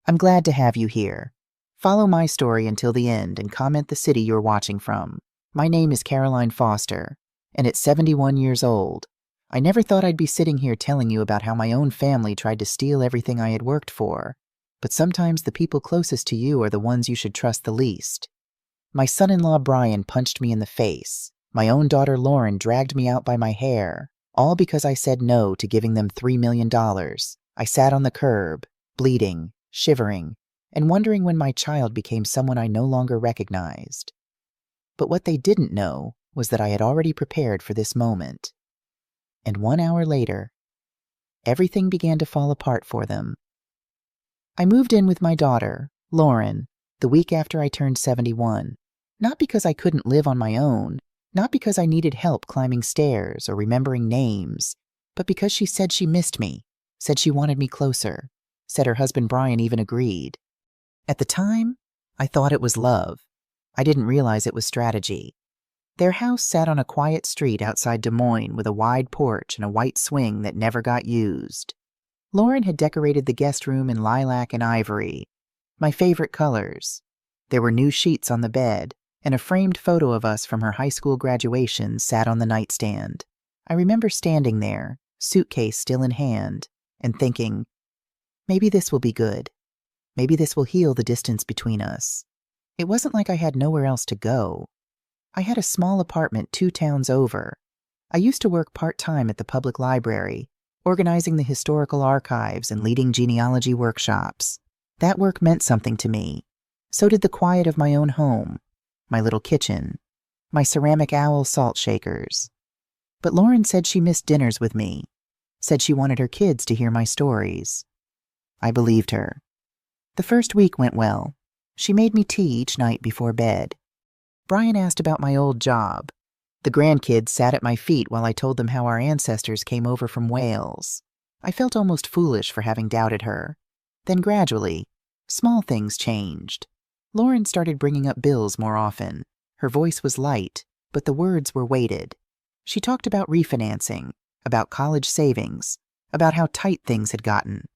I'm glad to have you here. Follow my story until the end and comment the city you're watching from. My name is Caroline Foster, and at 71 years old, I never thought I'd be sitting here telling you about how my own family tried to steal everything I had worked for. But sometimes the people closest to you are the ones you should trust the least. My son-in-law Brian punched me in the face. My own daughter Lauren dragged me out by my hair, all because I said no to giving them $3 million. I sat on the curb, bleeding, shivering, and wondering when my child became someone I no longer recognized. But what they didn't know was that I had already prepared for this moment. And 1 hour later, everything began to fall apart for them. I moved in with my daughter, Lauren, the week after I turned 71, not because I couldn't live on my own, not because I needed help climbing stairs or remembering names, but because she said she missed me, said she wanted me closer, said her husband Brian even agreed. At the time, I thought it was love. I didn't realize it was strategy. Their house sat on a quiet street outside Des Moines with a wide porch and a white swing that never got used. Lauren had decorated the guest room in lilac and ivory, my favorite colors. There were new sheets on the bed, and a framed photo of us from her high school graduation sat on the nightstand. I remember standing there, suitcase still in hand, and thinking, maybe this will be good. Maybe this will heal the distance between us. It wasn't like I had nowhere else to go. I had a small apartment 2 towns over. I used to work part-time at the public library, organizing the historical archives and leading genealogy workshops. That work meant something to me. So did the quiet of my own home, my little kitchen, my ceramic owl salt shakers. But Lauren said she missed dinners with me, said she wanted her kids to hear my stories. I believed her. The first week went well. She made me tea each night before bed. Brian asked about my old job. The grandkids sat at my feet while I told them how our ancestors came over from Wales. I felt almost foolish for having doubted her. Then gradually, small things changed. Lauren started bringing up bills more often. Her voice was light, but the words were weighted. She talked about refinancing, about college savings, about how tight things had gotten.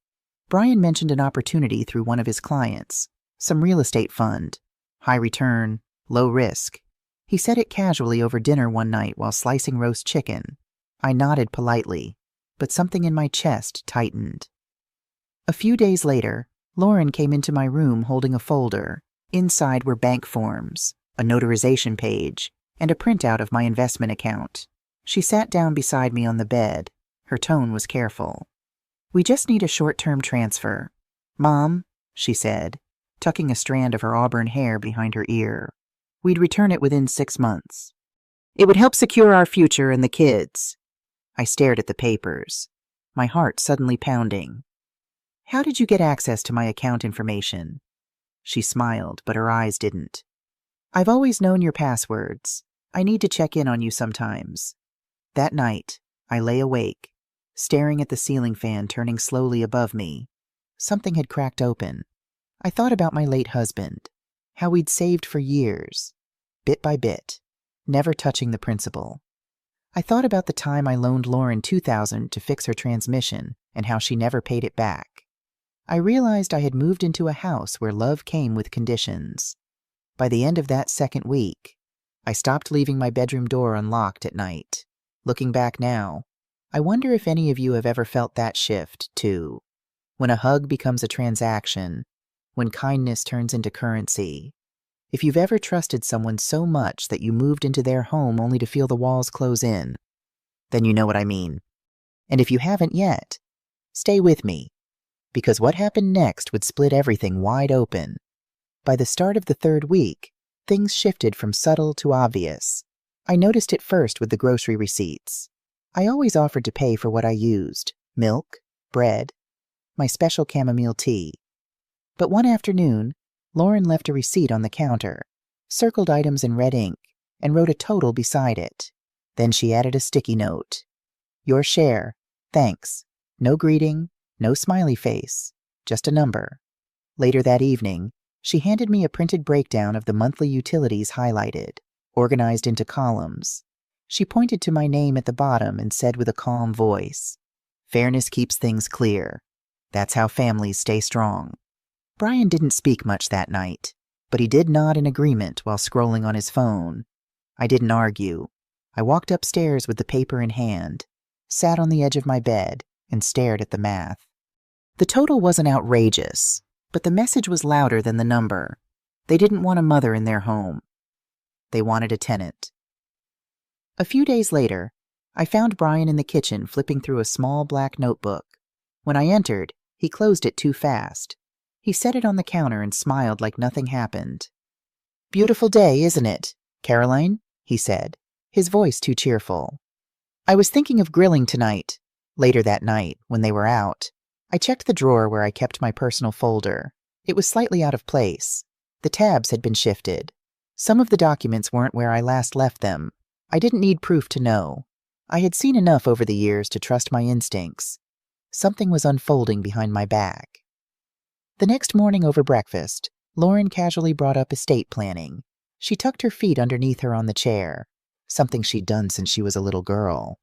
Brian mentioned an opportunity through one of his clients, some real estate fund, high return, low risk. He said it casually over dinner one night while slicing roast chicken. I nodded politely, but something in my chest tightened. A few days later, Lauren came into my room holding a folder. Inside were bank forms, a notarization page, and a printout of my investment account. She sat down beside me on the bed. Her tone was careful. "We just need a short-term transfer. Mom," she said, tucking a strand of her auburn hair behind her ear. "We'd return it within 6 months. It would help secure our future and the kids." I stared at the papers, my heart suddenly pounding. "How did you get access to my account information?" She smiled, but her eyes didn't. "I've always known your passwords. I need to check in on you sometimes." That night, I lay awake, staring at the ceiling fan turning slowly above me. Something had cracked open. I thought about my late husband, how we'd saved for years, bit by bit, never touching the principal. I thought about the time I loaned Lauren $2,000 to fix her transmission and how she never paid it back. I realized I had moved into a house where love came with conditions. By the end of that second week, I stopped leaving my bedroom door unlocked at night. Looking back now, I wonder if any of you have ever felt that shift, too. When a hug becomes a transaction, when kindness turns into currency. If you've ever trusted someone so much that you moved into their home only to feel the walls close in, then you know what I mean. And if you haven't yet, stay with me, because what happened next would split everything wide open. By the start of the 3rd week, things shifted from subtle to obvious. I noticed it first with the grocery receipts. I always offered to pay for what I used: milk, bread, my special chamomile tea. But one afternoon, Lauren left a receipt on the counter, circled items in red ink, and wrote a total beside it. Then she added a sticky note. "Your share. Thanks. No greeting, no smiley face, just a number." Later that evening, she handed me a printed breakdown of the monthly utilities highlighted, organized into columns. She pointed to my name at the bottom and said with a calm voice, "Fairness keeps things clear. That's how families stay strong." Brian didn't speak much that night, but he did nod in agreement while scrolling on his phone. I didn't argue. I walked upstairs with the paper in hand, sat on the edge of my bed, and stared at the math. The total wasn't outrageous, but the message was louder than the number. They didn't want a mother in their home. They wanted a tenant. A few days later, I found Brian in the kitchen flipping through a small black notebook. When I entered, he closed it too fast. He set it on the counter and smiled like nothing happened. "Beautiful day, isn't it, Caroline?" he said, his voice too cheerful. "I was thinking of grilling tonight." Later that night, when they were out, I checked the drawer where I kept my personal folder. It was slightly out of place. The tabs had been shifted. Some of the documents weren't where I last left them. I didn't need proof to know. I had seen enough over the years to trust my instincts. Something was unfolding behind my back. The next morning over breakfast, Lauren casually brought up estate planning. She tucked her feet underneath her on the chair, something she'd done since she was a little girl.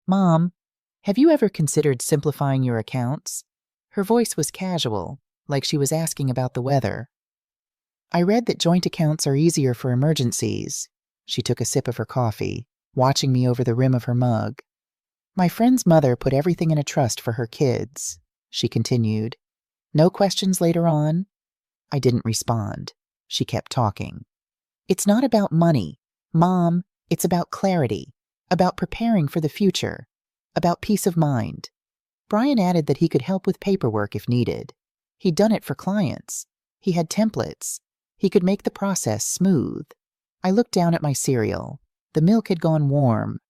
"Mom, have you ever considered simplifying your accounts?" Her voice was casual, like she was asking about the weather. "I read that joint accounts are easier for emergencies." She took a sip of her coffee, watching me over the rim of her mug. "My friend's mother put everything in a trust for her kids," she continued. "No questions later on?" I didn't respond. She kept talking. "It's not about money, Mom. It's about clarity, about preparing for the future, about peace of mind." Brian added that he could help with paperwork if needed. He'd done it for clients. He had templates. He could make the process smooth. I looked down at my cereal. The milk had gone warm.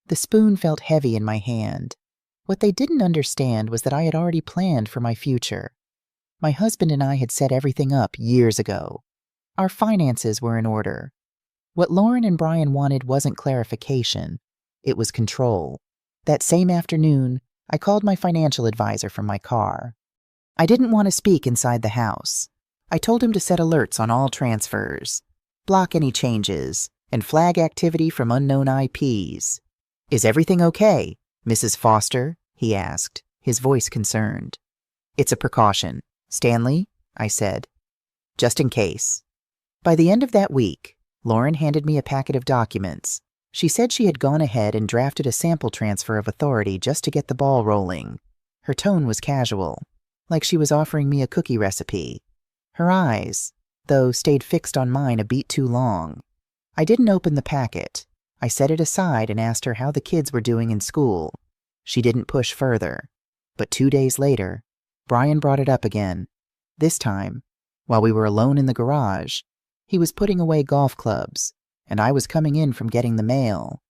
The spoon felt heavy in my hand. What they didn't understand was that I had already planned for my future. My husband and I had set everything up years ago. Our finances were in order. What Lauren and Brian wanted wasn't clarification. It was control. That same afternoon, I called my financial advisor from my car. I didn't want to speak inside the house. I told him to set alerts on all transfers, block any changes, and flag activity from unknown IPs. "Is everything okay, Mrs. Foster?" he asked, his voice concerned. "It's a precaution, Stanley," I said. "Just in case." By the end of that week, Lauren handed me a packet of documents. She said she had gone ahead and drafted a sample transfer of authority just to get the ball rolling. Her tone was casual, like she was offering me a cookie recipe. Her eyes, though, stayed fixed on mine a beat too long. I didn't open the packet. I set it aside and asked her how the kids were doing in school. She didn't push further. But 2 days later, Brian brought it up again. This time, while we were alone in the garage, he was putting away golf clubs, and I was coming in from getting the mail.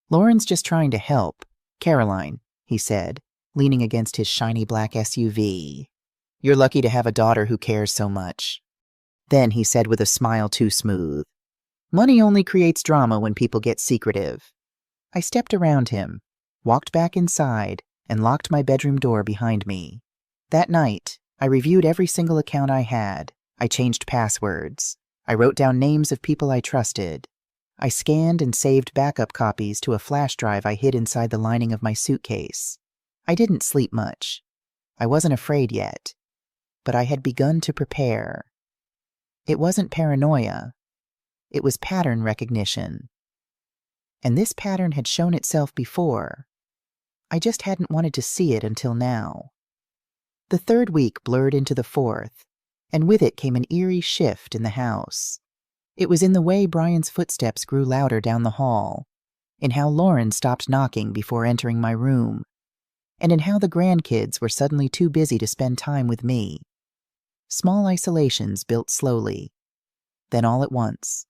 "Lauren's just trying to help, Caroline," he said, leaning against his shiny black SUV. "You're lucky to have a daughter who cares so much." Then he said with a smile too smooth, "Money only creates drama when people get secretive." I stepped around him, walked back inside, and locked my bedroom door behind me. That night, I reviewed every single account I had. I changed passwords. I wrote down names of people I trusted. I scanned and saved backup copies to a flash drive I hid inside the lining of my suitcase. I didn't sleep much. I wasn't afraid yet, but I had begun to prepare. It wasn't paranoia. It was pattern recognition. And this pattern had shown itself before. I just hadn't wanted to see it until now. The third week blurred into the fourth, and with it came an eerie shift in the house. It was in the way Brian's footsteps grew louder down the hall, in how Lauren stopped knocking before entering my room, and in how the grandkids were suddenly too busy to spend time with me. Small isolations built slowly, then all at once.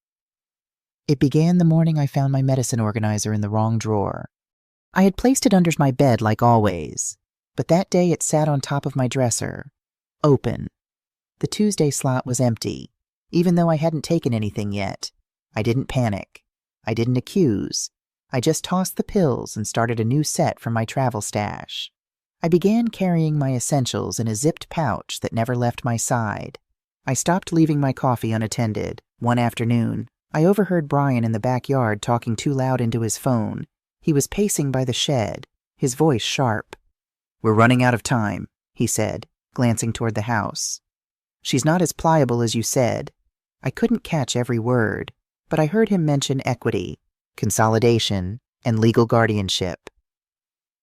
It began the morning I found my medicine organizer in the wrong drawer. I had placed it under my bed like always, but that day it sat on top of my dresser, open. The Tuesday slot was empty, even though I hadn't taken anything yet. I didn't panic. I didn't accuse. I just tossed the pills and started a new set from my travel stash. I began carrying my essentials in a zipped pouch that never left my side. I stopped leaving my coffee unattended. One afternoon, I overheard Brian in the backyard talking too loud into his phone. He was pacing by the shed, his voice sharp. "We're running out of time," he said, glancing toward the house. She's not as pliable as you said. I couldn't catch every word, but I heard him mention equity, consolidation, and legal guardianship.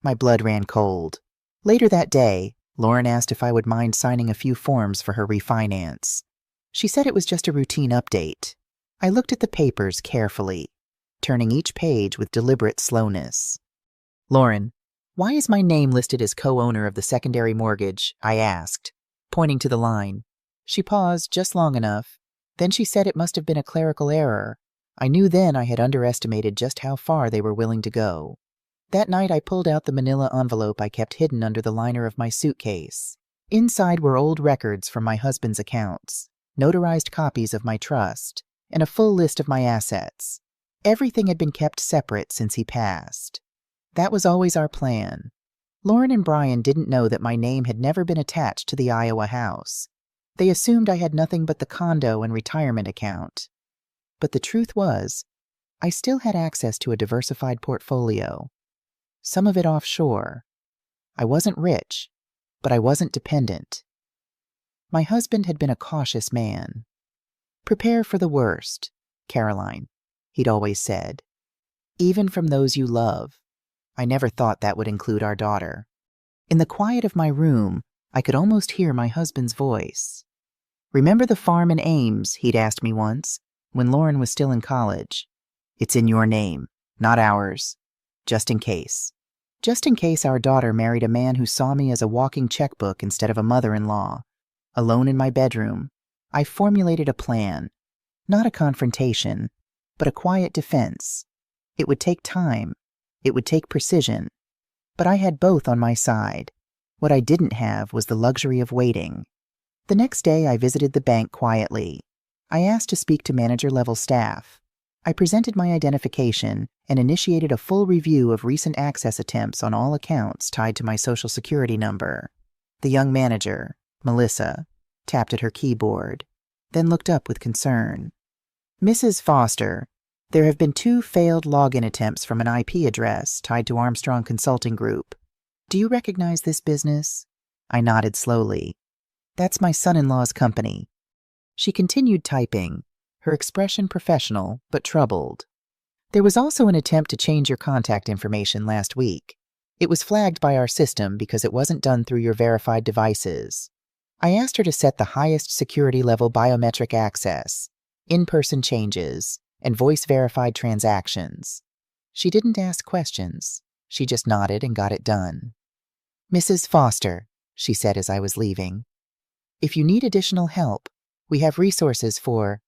My blood ran cold. Later that day, Lauren asked if I would mind signing a few forms for her refinance. She said it was just a routine update. I looked at the papers carefully, turning each page with deliberate slowness. "Lauren, why is my name listed as co-owner of the secondary mortgage?" I asked, pointing to the line. She paused just long enough. Then she said it must have been a clerical error. I knew then I had underestimated just how far they were willing to go. That night I pulled out the manila envelope I kept hidden under the liner of my suitcase. Inside were old records from my husband's accounts, notarized copies of my trust, and a full list of my assets. Everything had been kept separate since he passed. That was always our plan. Lauren and Brian didn't know that my name had never been attached to the Iowa house. They assumed I had nothing but the condo and retirement account. But the truth was, I still had access to a diversified portfolio. Some of it offshore. I wasn't rich, but I wasn't dependent. My husband had been a cautious man. "Prepare for the worst, Caroline," he'd always said. "Even from those you love." I never thought that would include our daughter. In the quiet of my room, I could almost hear my husband's voice. "Remember the farm in Ames?" he'd asked me once, when Lauren was still in college. "It's in your name, not ours. Just in case. Just in case our daughter married a man who saw me as a walking checkbook instead of a mother-in-law." Alone in my bedroom, I formulated a plan. Not a confrontation, but a quiet defense. It would take time. It would take precision. But I had both on my side. What I didn't have was the luxury of waiting. The next day I visited the bank quietly. I asked to speak to manager-level staff. I presented my identification and initiated a full review of recent access attempts on all accounts tied to my Social Security number. The young manager, Melissa, tapped at her keyboard, then looked up with concern. "Mrs. Foster, there have been 2 failed login attempts from an IP address tied to Armstrong Consulting Group. Do you recognize this business?" I nodded slowly. "That's my son-in-law's company." She continued typing, her expression professional but troubled. "There was also an attempt to change your contact information last week. It was flagged by our system because it wasn't done through your verified devices. I asked her to set the highest security level biometric access, in-person changes, and voice-verified transactions. She didn't ask questions. She just nodded and got it done." "Mrs. Foster," she said as I was leaving, "if you need additional help, we have resources for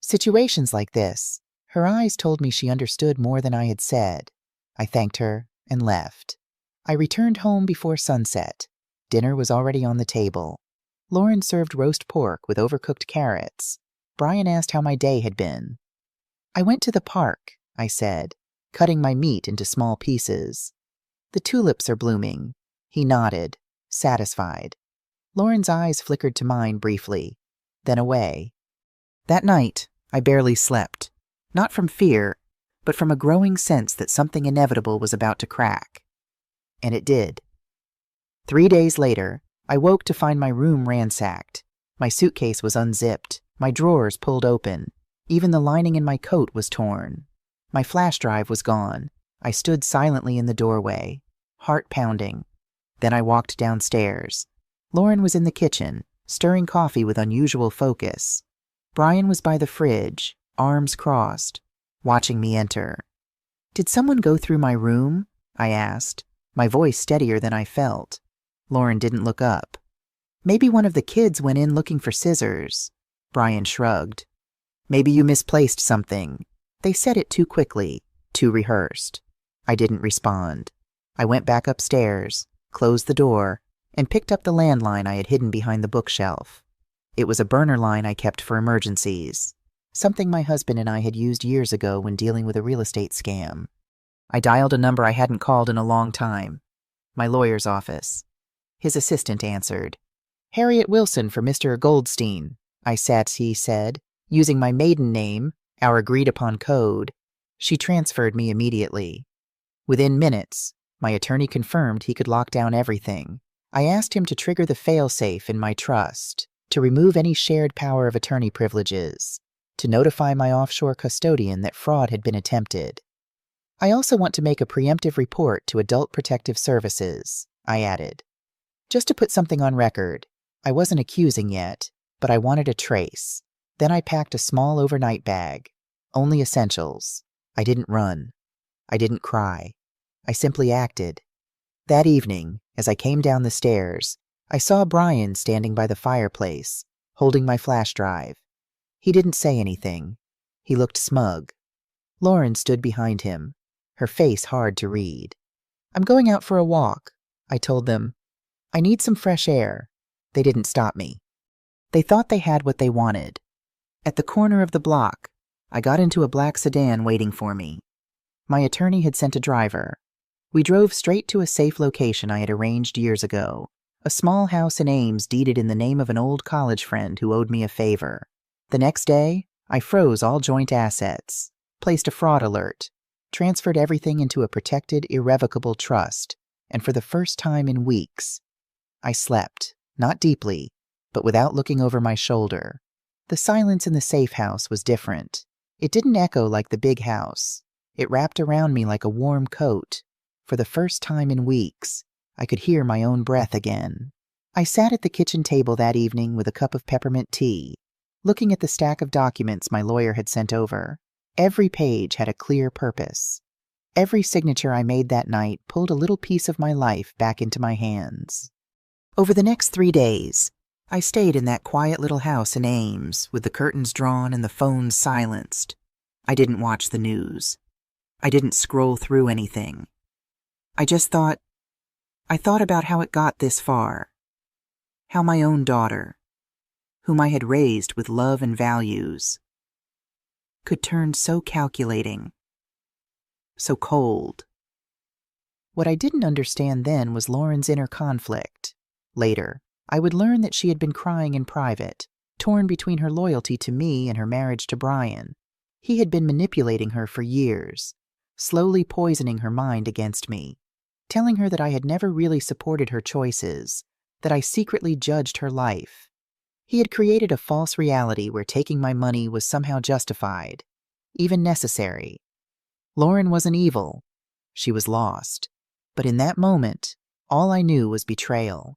situations like this." Her eyes told me she understood more than I had said. I thanked her and left. I returned home before sunset. Dinner was already on the table. Lauren served roast pork with overcooked carrots. Brian asked how my day had been. "I went to the park," I said, cutting my meat into small pieces. "The tulips are blooming." He nodded, satisfied. Lauren's eyes flickered to mine briefly, then away. That night, I barely slept. Not from fear, but from a growing sense that something inevitable was about to crack. And it did. 3 days later, I woke to find my room ransacked. My suitcase was unzipped, my drawers pulled open. Even the lining in my coat was torn. My flash drive was gone. I stood silently in the doorway, heart pounding. Then I walked downstairs. Lauren was in the kitchen, stirring coffee with unusual focus. Brian was by the fridge, arms crossed, watching me enter. "Did someone go through my room?" I asked, my voice steadier than I felt. Lauren didn't look up. "Maybe one of the kids went in looking for scissors." Brian shrugged. "Maybe you misplaced something. They said it too quickly, too rehearsed." I didn't respond. I went back upstairs, closed the door, and picked up the landline I had hidden behind the bookshelf. It was a burner line I kept for emergencies, something my husband and I had used years ago when dealing with a real estate scam. I dialed a number I hadn't called in a long time. My lawyer's office. His assistant answered. "Harriet Wilson for Mr. Goldstein," I said, using my maiden name, our agreed-upon code. She transferred me immediately. Within minutes, my attorney confirmed he could lock down everything. I asked him to trigger the fail-safe in my trust. to remove any shared power of attorney privileges, to notify my offshore custodian that fraud had been attempted. I also want to make a preemptive report to Adult Protective Services, I added. Just to put something on record, I wasn't accusing yet, but I wanted a trace. Then I packed a small overnight bag, only essentials. I didn't run. I didn't cry. I simply acted. That evening, as I came down the stairs, I saw Brian standing by the fireplace, holding my flash drive. He didn't say anything. He looked smug. Lauren stood behind him, her face hard to read. "I'm going out for a walk," I told them. "I need some fresh air." They didn't stop me. They thought they had what they wanted. At the corner of the block, I got into a black sedan waiting for me. My attorney had sent a driver. We drove straight to a safe location I had arranged years ago, a small house in Ames deeded in the name of an old college friend who owed me a favor. The next day, I froze all joint assets, placed a fraud alert, transferred everything into a protected, irrevocable trust, and for the first time in weeks, I slept, not deeply, but without looking over my shoulder. The silence in the safe house was different. It didn't echo like the big house. It wrapped around me like a warm coat. For the first time in weeks, I could hear my own breath again. I sat at the kitchen table that evening with a cup of peppermint tea, looking at the stack of documents my lawyer had sent over. Every page had a clear purpose. Every signature I made that night pulled a little piece of my life back into my hands. Over the next 3 days, I stayed in that quiet little house in Ames, with the curtains drawn and the phones silenced. I didn't watch the news. I didn't scroll through anything. I thought about how it got this far. How my own daughter, whom I had raised with love and values, could turn so calculating, so cold. What I didn't understand then was Lauren's inner conflict. Later, I would learn that she had been crying in private, torn between her loyalty to me and her marriage to Brian. He had been manipulating her for years, slowly poisoning her mind against me, telling her that I had never really supported her choices, that I secretly judged her life. He had created a false reality where taking my money was somehow justified, even necessary. Lauren wasn't evil. She was lost. But in that moment, all I knew was betrayal.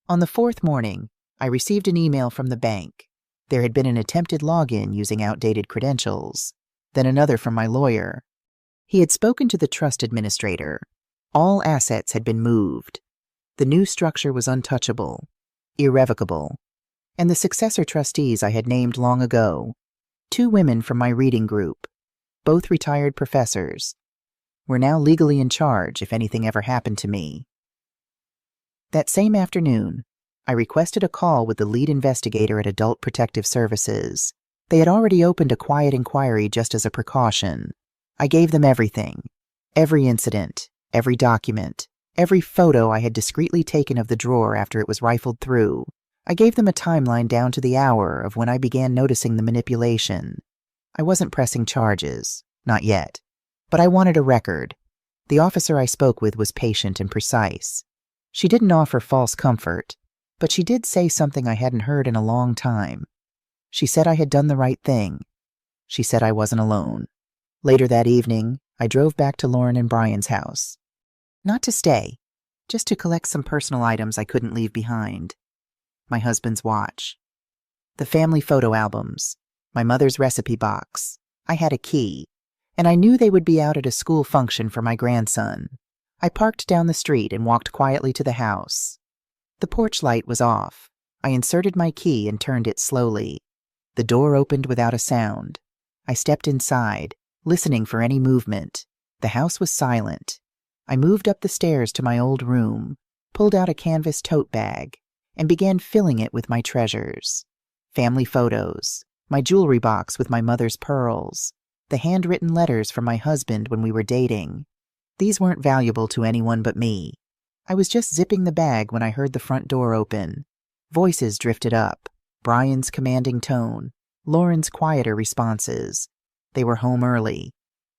On the 4th morning, I received an email from the bank. There had been an attempted login using outdated credentials, then another from my lawyer. He had spoken to the trust administrator. All assets had been moved. The new structure was untouchable, irrevocable, and the successor trustees I had named long ago, 2 women from my reading group, both retired professors, were now legally in charge if anything ever happened to me. That same afternoon, I requested a call with the lead investigator at Adult Protective Services. They had already opened a quiet inquiry just as a precaution. I gave them everything, every incident, every document, every photo I had discreetly taken of the drawer after it was rifled through. I gave them a timeline down to the hour of when I began noticing the manipulation. I wasn't pressing charges, not yet, but I wanted a record. The officer I spoke with was patient and precise. She didn't offer false comfort, but she did say something I hadn't heard in a long time. She said I had done the right thing. She said I wasn't alone. Later that evening, I drove back to Lauren and Brian's house. Not to stay, just to collect some personal items I couldn't leave behind. My husband's watch, the family photo albums, my mother's recipe box. I had a key, and I knew they would be out at a school function for my grandson. I parked down the street and walked quietly to the house. The porch light was off. I inserted my key and turned it slowly. The door opened without a sound. I stepped inside, listening for any movement. The house was silent. I moved up the stairs to my old room, pulled out a canvas tote bag, and began filling it with my treasures. Family photos, my jewelry box with my mother's pearls, the handwritten letters from my husband when we were dating. These weren't valuable to anyone but me. I was just zipping the bag when I heard the front door open. Voices drifted up, Brian's commanding tone, Lauren's quieter responses. They were home early.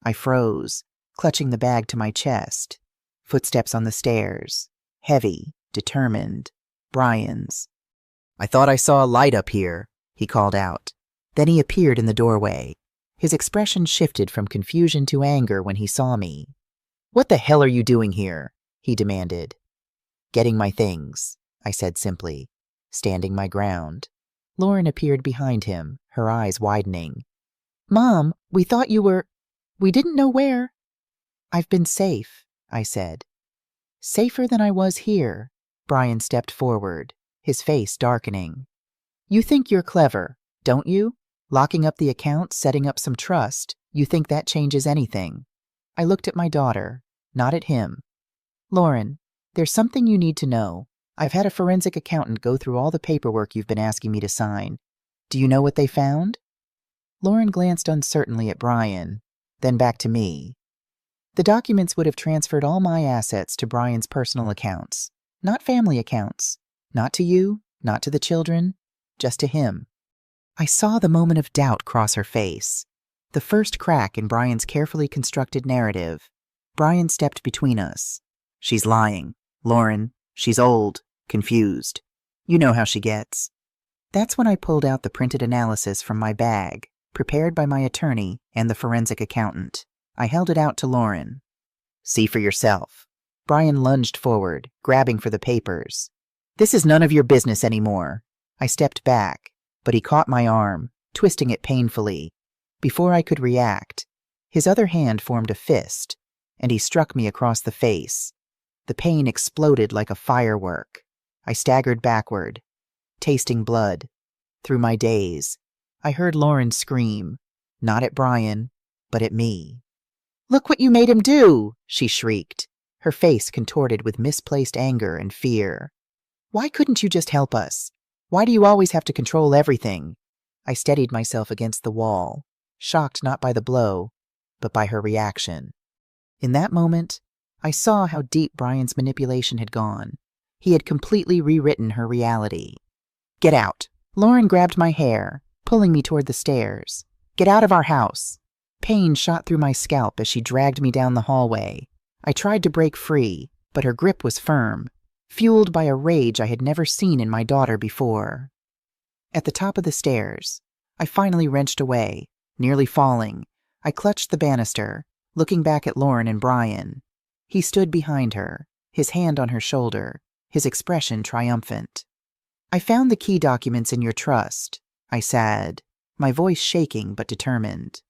I froze, clutching the bag to my chest. Footsteps on the stairs, heavy, determined. Brian's. "I thought I saw a light up here," he called out. Then he appeared in the doorway. His expression shifted from confusion to anger when he saw me. "What the hell are you doing here?" he demanded. "Getting my things," I said simply, standing my ground. Lauren appeared behind him, her eyes widening. "Mom, we thought you were... We didn't know where." "I've been safe," I said. "Safer than I was here." Brian stepped forward, his face darkening. "You think you're clever, don't you? Locking up the account, setting up some trust. You think that changes anything." I looked at my daughter, not at him. "Lauren, there's something you need to know. I've had a forensic accountant go through all the paperwork you've been asking me to sign. Do you know what they found?" Lauren glanced uncertainly at Brian, then back to me. "The documents would have transferred all my assets to Brian's personal accounts, not family accounts. Not to you, not to the children, just to him." I saw the moment of doubt cross her face. The first crack in Brian's carefully constructed narrative. Brian stepped between us. "She's lying, Lauren. She's old, confused. You know how she gets." That's when I pulled out the printed analysis from my bag, prepared by my attorney and the forensic accountant. I held it out to Lauren. "See for yourself." Brian lunged forward, grabbing for the papers. "This is none of your business anymore." I stepped back, but he caught my arm, twisting it painfully. Before I could react, his other hand formed a fist, and he struck me across the face. The pain exploded like a firework. I staggered backward, tasting blood. Through my daze, I heard Lauren scream, not at Brian, but at me. "Look what you made him do!" she shrieked, her face contorted with misplaced anger and fear. "Why couldn't you just help us? Why do you always have to control everything?" I steadied myself against the wall, shocked not by the blow, but by her reaction. In that moment, I saw how deep Brian's manipulation had gone. He had completely rewritten her reality. "Get out!" Lauren grabbed my hair, pulling me toward the stairs. "Get out of our house!" Pain shot through my scalp as she dragged me down the hallway. I tried to break free, but her grip was firm, fueled by a rage I had never seen in my daughter before. At the top of the stairs, I finally wrenched away, nearly falling. I clutched the banister, looking back at Lauren and Brian. He stood behind her, his hand on her shoulder, his expression triumphant. "I found the key documents in your trust," I said, my voice shaking but determined.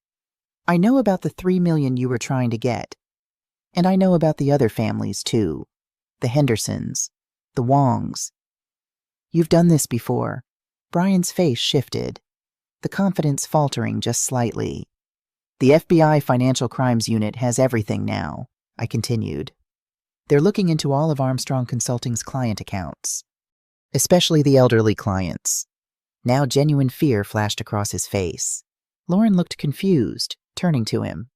"I know about the $3 million you were trying to get. And I know about the other families, too. The Hendersons, the Wongs. You've done this before." Brian's face shifted, the confidence faltering just slightly. "The FBI Financial Crimes Unit has everything now," I continued. "They're looking into all of Armstrong Consulting's client accounts, especially the elderly clients." Now genuine fear flashed across his face. Lauren looked confused, turning to him.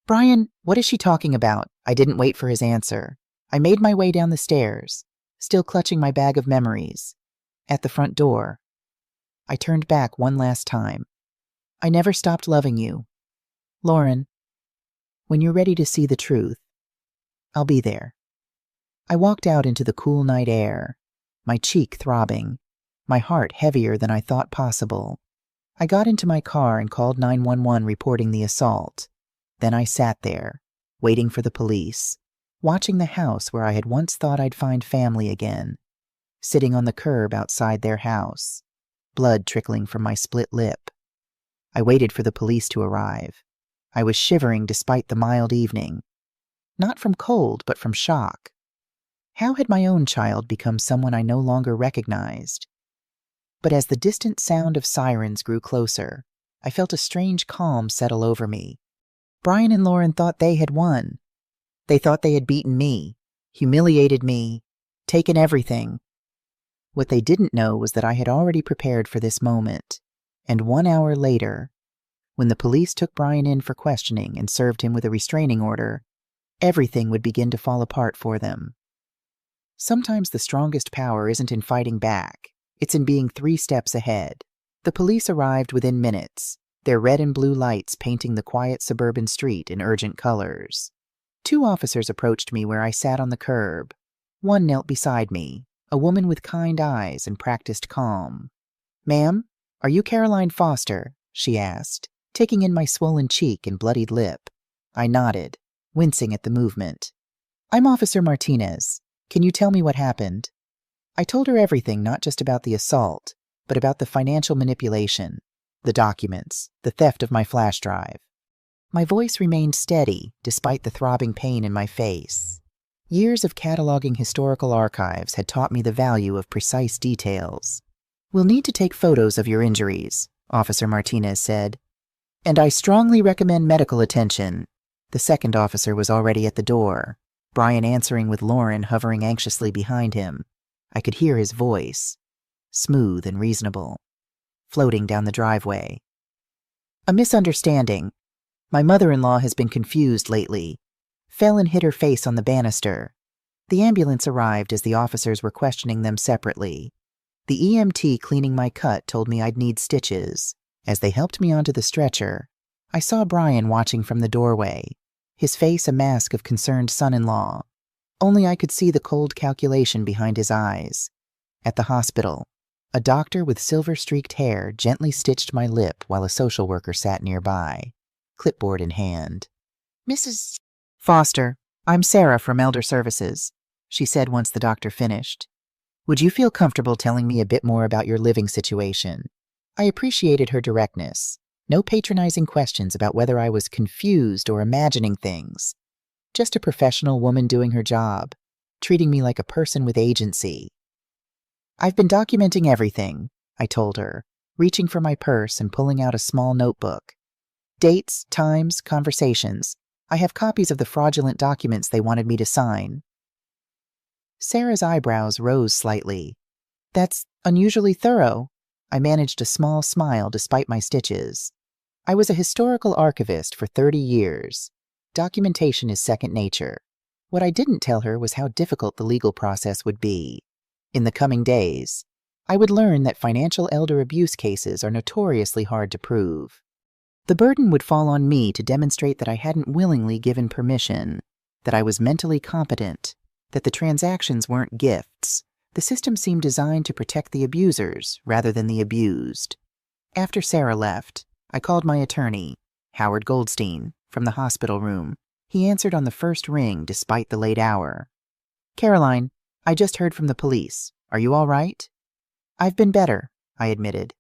"Brian, what is she talking about?" I didn't wait for his answer. I made my way down the stairs, still clutching my bag of memories. At the front door, I turned back one last time. "I never stopped loving you. Lauren, when you're ready to see the truth, I'll be there." I walked out into the cool night air, my cheek throbbing, my heart heavier than I thought possible. I got into my car and called 911 reporting the assault. Then I sat there, waiting for the police, watching the house where I had once thought I'd find family again, sitting on the curb outside their house, blood trickling from my split lip. I waited for the police to arrive. I was shivering despite the mild evening, not from cold but from shock. How had my own child become someone I no longer recognized? But as the distant sound of sirens grew closer, I felt a strange calm settle over me. Brian and Lauren thought they had won. They thought they had beaten me, humiliated me, taken everything. What they didn't know was that I had already prepared for this moment, and 1 hour later, when the police took Brian in for questioning and served him with a restraining order, everything would begin to fall apart for them. Sometimes the strongest power isn't in fighting back, it's in being 3 steps ahead. The police arrived within minutes, their red and blue lights painting the quiet suburban street in urgent colors. 2 officers approached me where I sat on the curb. One knelt beside me, a woman with kind eyes and practiced calm. "Ma'am, are you Caroline Foster?" she asked, taking in my swollen cheek and bloodied lip. I nodded, wincing at the movement. "I'm Officer Martinez. Can you tell me what happened?" I told her everything, not just about the assault, but about the financial manipulation, the documents, the theft of my flash drive. My voice remained steady, despite the throbbing pain in my face. Years of cataloging historical archives had taught me the value of precise details. "We'll need to take photos of your injuries," Officer Martinez said. "And I strongly recommend medical attention." The second officer was already at the door, Brian answering with Lauren hovering anxiously behind him. I could hear his voice, smooth and reasonable, floating down the driveway. "A misunderstanding. My mother-in-law has been confused lately. Fell and hit her face on the banister. The ambulance arrived as the officers were questioning them separately. The EMT cleaning my cut told me I'd need stitches. As they helped me onto the stretcher, I saw Brian watching from the doorway, his face a mask of concerned son-in-law. Only I could see the cold calculation behind his eyes. At the hospital, a doctor with silver-streaked hair gently stitched my lip while a social worker sat nearby, clipboard in hand. "Mrs. Foster, I'm Sarah from Elder Services," she said once the doctor finished. "Would you feel comfortable telling me a bit more about your living situation?" I appreciated her directness. No patronizing questions about whether I was confused or imagining things. Just a professional woman doing her job, treating me like a person with agency. "I've been documenting everything," I told her, reaching for my purse and pulling out a small notebook. "Dates, times, conversations. I have copies of the fraudulent documents they wanted me to sign." Sarah's eyebrows rose slightly. "That's unusually thorough." I managed a small smile despite my stitches. I was a historical archivist for 30 years. Documentation is second nature. What I didn't tell her was how difficult the legal process would be. In the coming days, I would learn that financial elder abuse cases are notoriously hard to prove. The burden would fall on me to demonstrate that I hadn't willingly given permission, that I was mentally competent, that the transactions weren't gifts. The system seemed designed to protect the abusers rather than the abused. After Sarah left, I called my attorney, Howard Goldstein, from the hospital room. He answered on the first ring despite the late hour. "Caroline, I just heard from the police. Are you all right?" "I've been better," I admitted.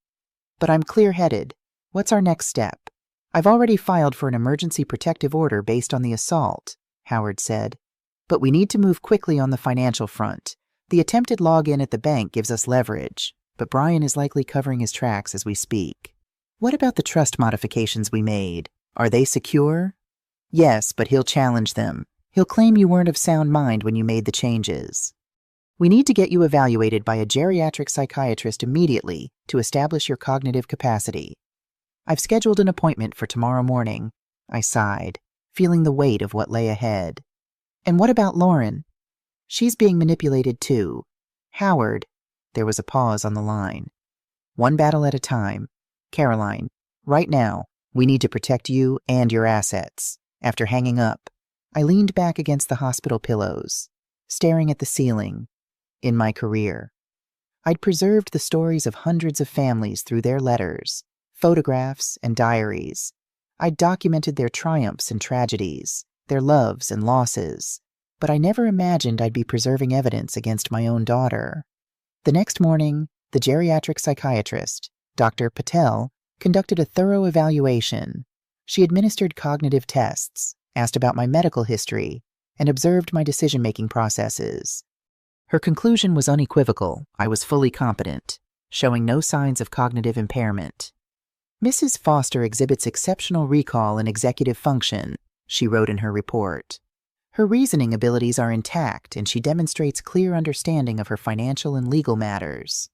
"But I'm clear-headed. What's our next step?" "I've already filed for an emergency protective order based on the assault," Howard said. "But we need to move quickly on the financial front. The attempted login at the bank gives us leverage, but Brian is likely covering his tracks as we speak." "What about the trust modifications we made? Are they secure?" "Yes, but he'll challenge them. He'll claim you weren't of sound mind when you made the changes. We need to get you evaluated by a geriatric psychiatrist immediately to establish your cognitive capacity. I've scheduled an appointment for tomorrow morning." I sighed, feeling the weight of what lay ahead. "And what about Lauren?" "She's being manipulated too." "Howard," there was a pause on the line. "One battle at a time. Caroline, right now, we need to protect you and your assets." After hanging up, I leaned back against the hospital pillows, staring at the ceiling. In my career, I'd preserved the stories of hundreds of families through their letters, photographs, and diaries. I'd documented their triumphs and tragedies, their loves and losses, but I never imagined I'd be preserving evidence against my own daughter. The next morning, the geriatric psychiatrist, Dr. Patel, conducted a thorough evaluation. She administered cognitive tests, asked about my medical history, and observed my decision-making processes. Her conclusion was unequivocal. I was fully competent, showing no signs of cognitive impairment. "Mrs. Foster exhibits exceptional recall and executive function," she wrote in her report. "Her reasoning abilities are intact, and she demonstrates clear understanding of her financial and legal matters."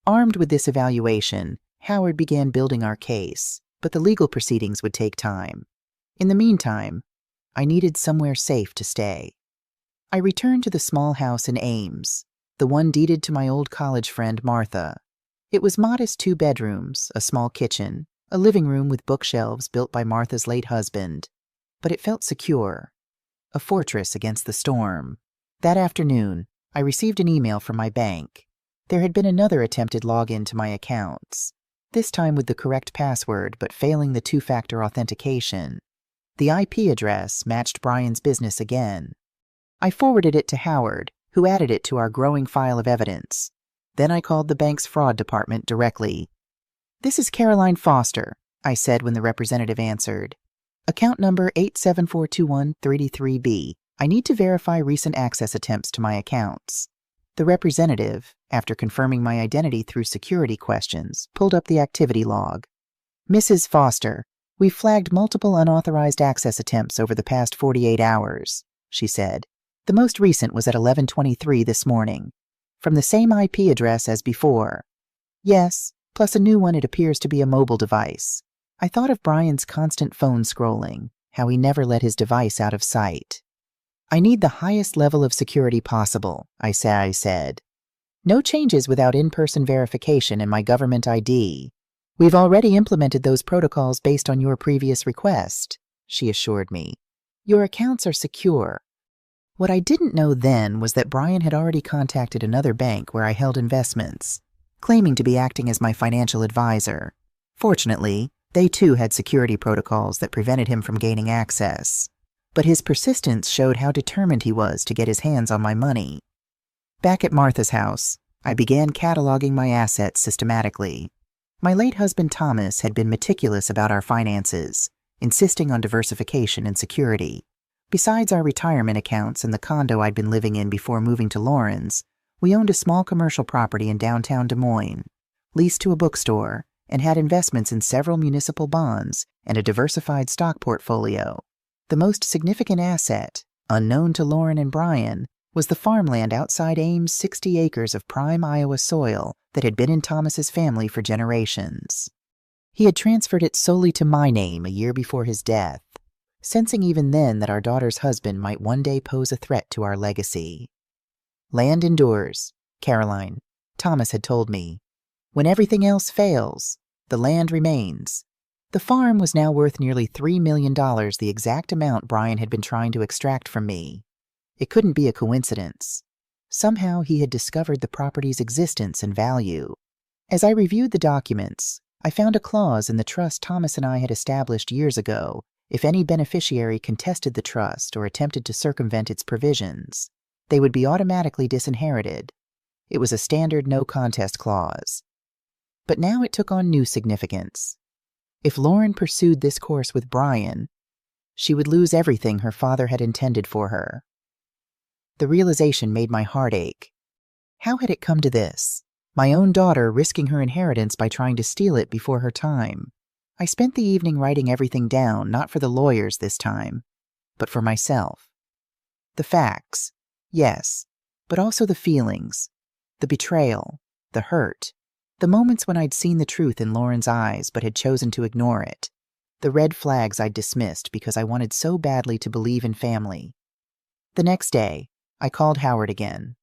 Armed with this evaluation, Howard began building our case, but the legal proceedings would take time. In the meantime, I needed somewhere safe to stay. I returned to the small house in Ames, the one deeded to my old college friend Martha. It was modest 2 bedrooms, a small kitchen, a living room with bookshelves built by Martha's late husband, but it felt secure, a fortress against the storm. That afternoon, I received an email from my bank. There had been another attempted login to my accounts, this time with the correct password but failing the two-factor authentication. The IP address matched Brian's business again. I forwarded it to Howard, who added it to our growing file of evidence. Then I called the bank's fraud department directly. "This is Caroline Foster," I said when the representative answered. "Account number 8742133B. I need to verify recent access attempts to my accounts." The representative, after confirming my identity through security questions, pulled up the activity log. "Mrs. Foster, we've flagged multiple unauthorized access attempts over the past 48 hours, she said. "The most recent was at 11:23 this morning, from the same IP address as before. Yes, plus a new one. It appears to be a mobile device." I thought of Brian's constant phone scrolling, how he never let his device out of sight. "I need the highest level of security possible," I said. "No changes without in-person verification and my government ID. We've already implemented those protocols based on your previous request," she assured me. "Your accounts are secure." What I didn't know then was that Brian had already contacted another bank where I held investments, claiming to be acting as my financial advisor. Fortunately, they too had security protocols that prevented him from gaining access. But his persistence showed how determined he was to get his hands on my money. Back at Martha's house, I began cataloging my assets systematically. My late husband Thomas had been meticulous about our finances, insisting on diversification and security. Besides our retirement accounts and the condo I'd been living in before moving to Lawrence, we owned a small commercial property in downtown Des Moines, leased to a bookstore, and had investments in several municipal bonds and a diversified stock portfolio. The most significant asset, unknown to Lauren and Brian, was the farmland outside Ames' 60 acres of prime Iowa soil that had been in Thomas's family for generations. He had transferred it solely to my name a year before his death, sensing even then that our daughter's husband might one day pose a threat to our legacy. "Land endures, Caroline," Thomas had told me. "When everything else fails, the land remains." The farm was now worth nearly $3 million, the exact amount Brian had been trying to extract from me. It couldn't be a coincidence. Somehow he had discovered the property's existence and value. As I reviewed the documents, I found a clause in the trust Thomas and I had established years ago. If any beneficiary contested the trust or attempted to circumvent its provisions, they would be automatically disinherited. It was a standard no-contest clause. But now it took on new significance. If Lauren pursued this course with Brian, she would lose everything her father had intended for her. The realization made my heart ache. How had it come to this? My own daughter risking her inheritance by trying to steal it before her time. I spent the evening writing everything down, not for the lawyers this time, but for myself. The facts, yes, but also the feelings, the betrayal, the hurt, the moments when I'd seen the truth in Lauren's eyes but had chosen to ignore it, the red flags I'd dismissed because I wanted so badly to believe in family. The next day, I called Howard again.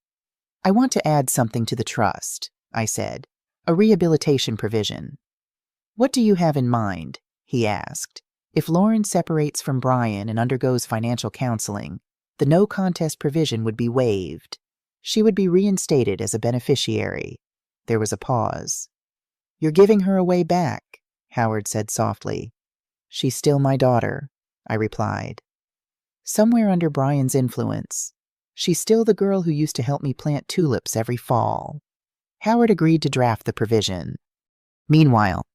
"I want to add something to the trust," I said, "a rehabilitation provision." "What do you have in mind?" he asked. "If Lauren separates from Brian and undergoes financial counseling, the no-contest provision would be waived. She would be reinstated as a beneficiary." There was a pause. "You're giving her away back," Howard said softly. "She's still my daughter," I replied. "Somewhere under Brian's influence, she's still the girl who used to help me plant tulips every fall." Howard agreed to draft the provision. Meanwhile,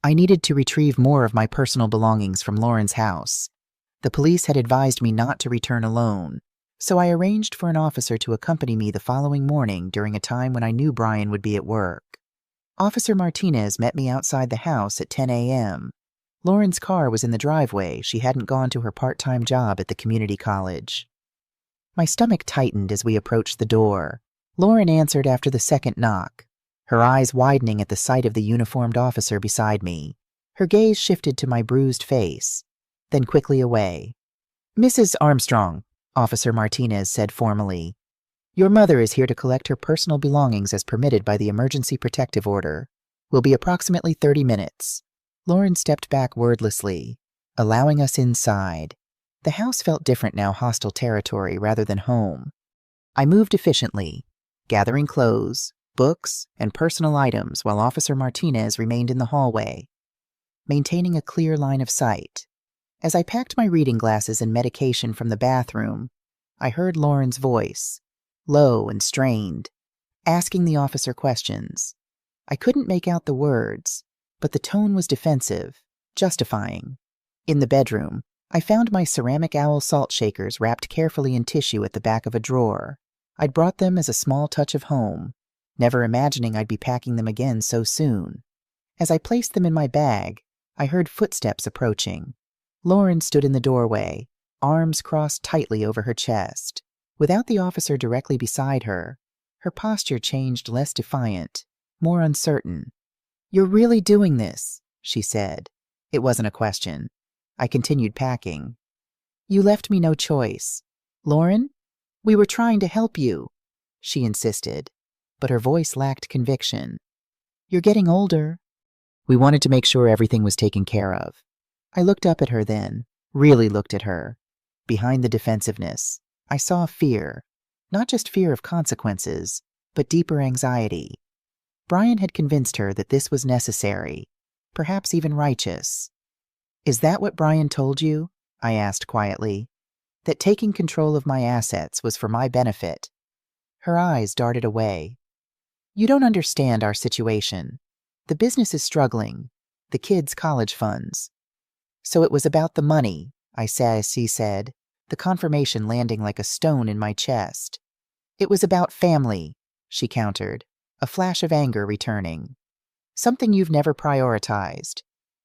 I needed to retrieve more of my personal belongings from Lauren's house. The police had advised me not to return alone, so I arranged for an officer to accompany me the following morning during a time when I knew Brian would be at work. Officer Martinez met me outside the house at 10 a.m. Lauren's car was in the driveway. She hadn't gone to her part-time job at the community college. My stomach tightened as we approached the door. Lauren answered after the second knock, her eyes widening at the sight of the uniformed officer beside me. Her gaze shifted to my bruised face, then quickly away. "Mrs. Armstrong," Officer Martinez said formally, "your mother is here to collect her personal belongings as permitted by the emergency protective order. Will be approximately 30 minutes. Lauren stepped back wordlessly, allowing us inside. The house felt different now, hostile territory rather than home. I moved efficiently, gathering clothes, books, and personal items while Officer Martinez remained in the hallway, maintaining a clear line of sight. As I packed my reading glasses and medication from the bathroom, I heard Lauren's voice, low and strained, asking the officer questions. I couldn't make out the words, but the tone was defensive, justifying. In the bedroom, I found my ceramic owl salt shakers wrapped carefully in tissue at the back of a drawer. I'd brought them as a small touch of home, never imagining I'd be packing them again so soon. As I placed them in my bag, I heard footsteps approaching. Lauren stood in the doorway, arms crossed tightly over her chest. Without the officer directly beside her, her posture changed less defiant, more uncertain. "You're really doing this," she said. It wasn't a question. I continued packing. "You left me no choice. Lauren, we were trying to help you," she insisted, but her voice lacked conviction. "You're getting older." We wanted to make sure everything was taken care of. I looked up at her then, really looked at her. Behind the defensiveness, I saw fear, not just fear of consequences, but deeper anxiety. Brian had convinced her that this was necessary, perhaps even righteous. "Is that what Brian told you?" I asked quietly. "That taking control of my assets was for my benefit?" Her eyes darted away. "You don't understand our situation. The business is struggling, the kids' college funds." "So it was about the money," she said, the confirmation landing like a stone in my chest. "It was about family," she countered, a flash of anger returning. "Something you've never prioritized.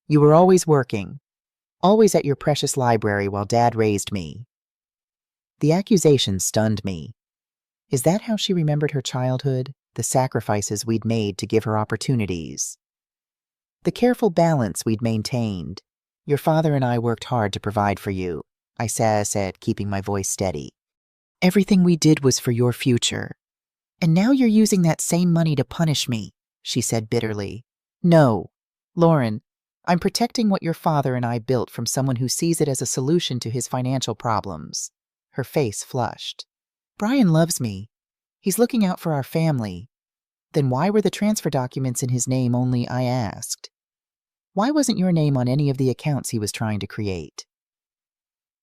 You were always working, always at your precious library while Dad raised me." The accusation stunned me. Is that how she remembered her childhood, the sacrifices we'd made to give her opportunities? The careful balance we'd maintained. "Your father and I worked hard to provide for you," I said, keeping my voice steady. "Everything we did was for your future. And now you're using that same money to punish me," she said bitterly. "No, Lauren, I'm protecting what your father and I built from someone who sees it as a solution to his financial problems." Her face flushed. "Brian loves me. He's looking out for our family." "Then why were the transfer documents in his name only?" I asked. "Why wasn't your name on any of the accounts he was trying to create?"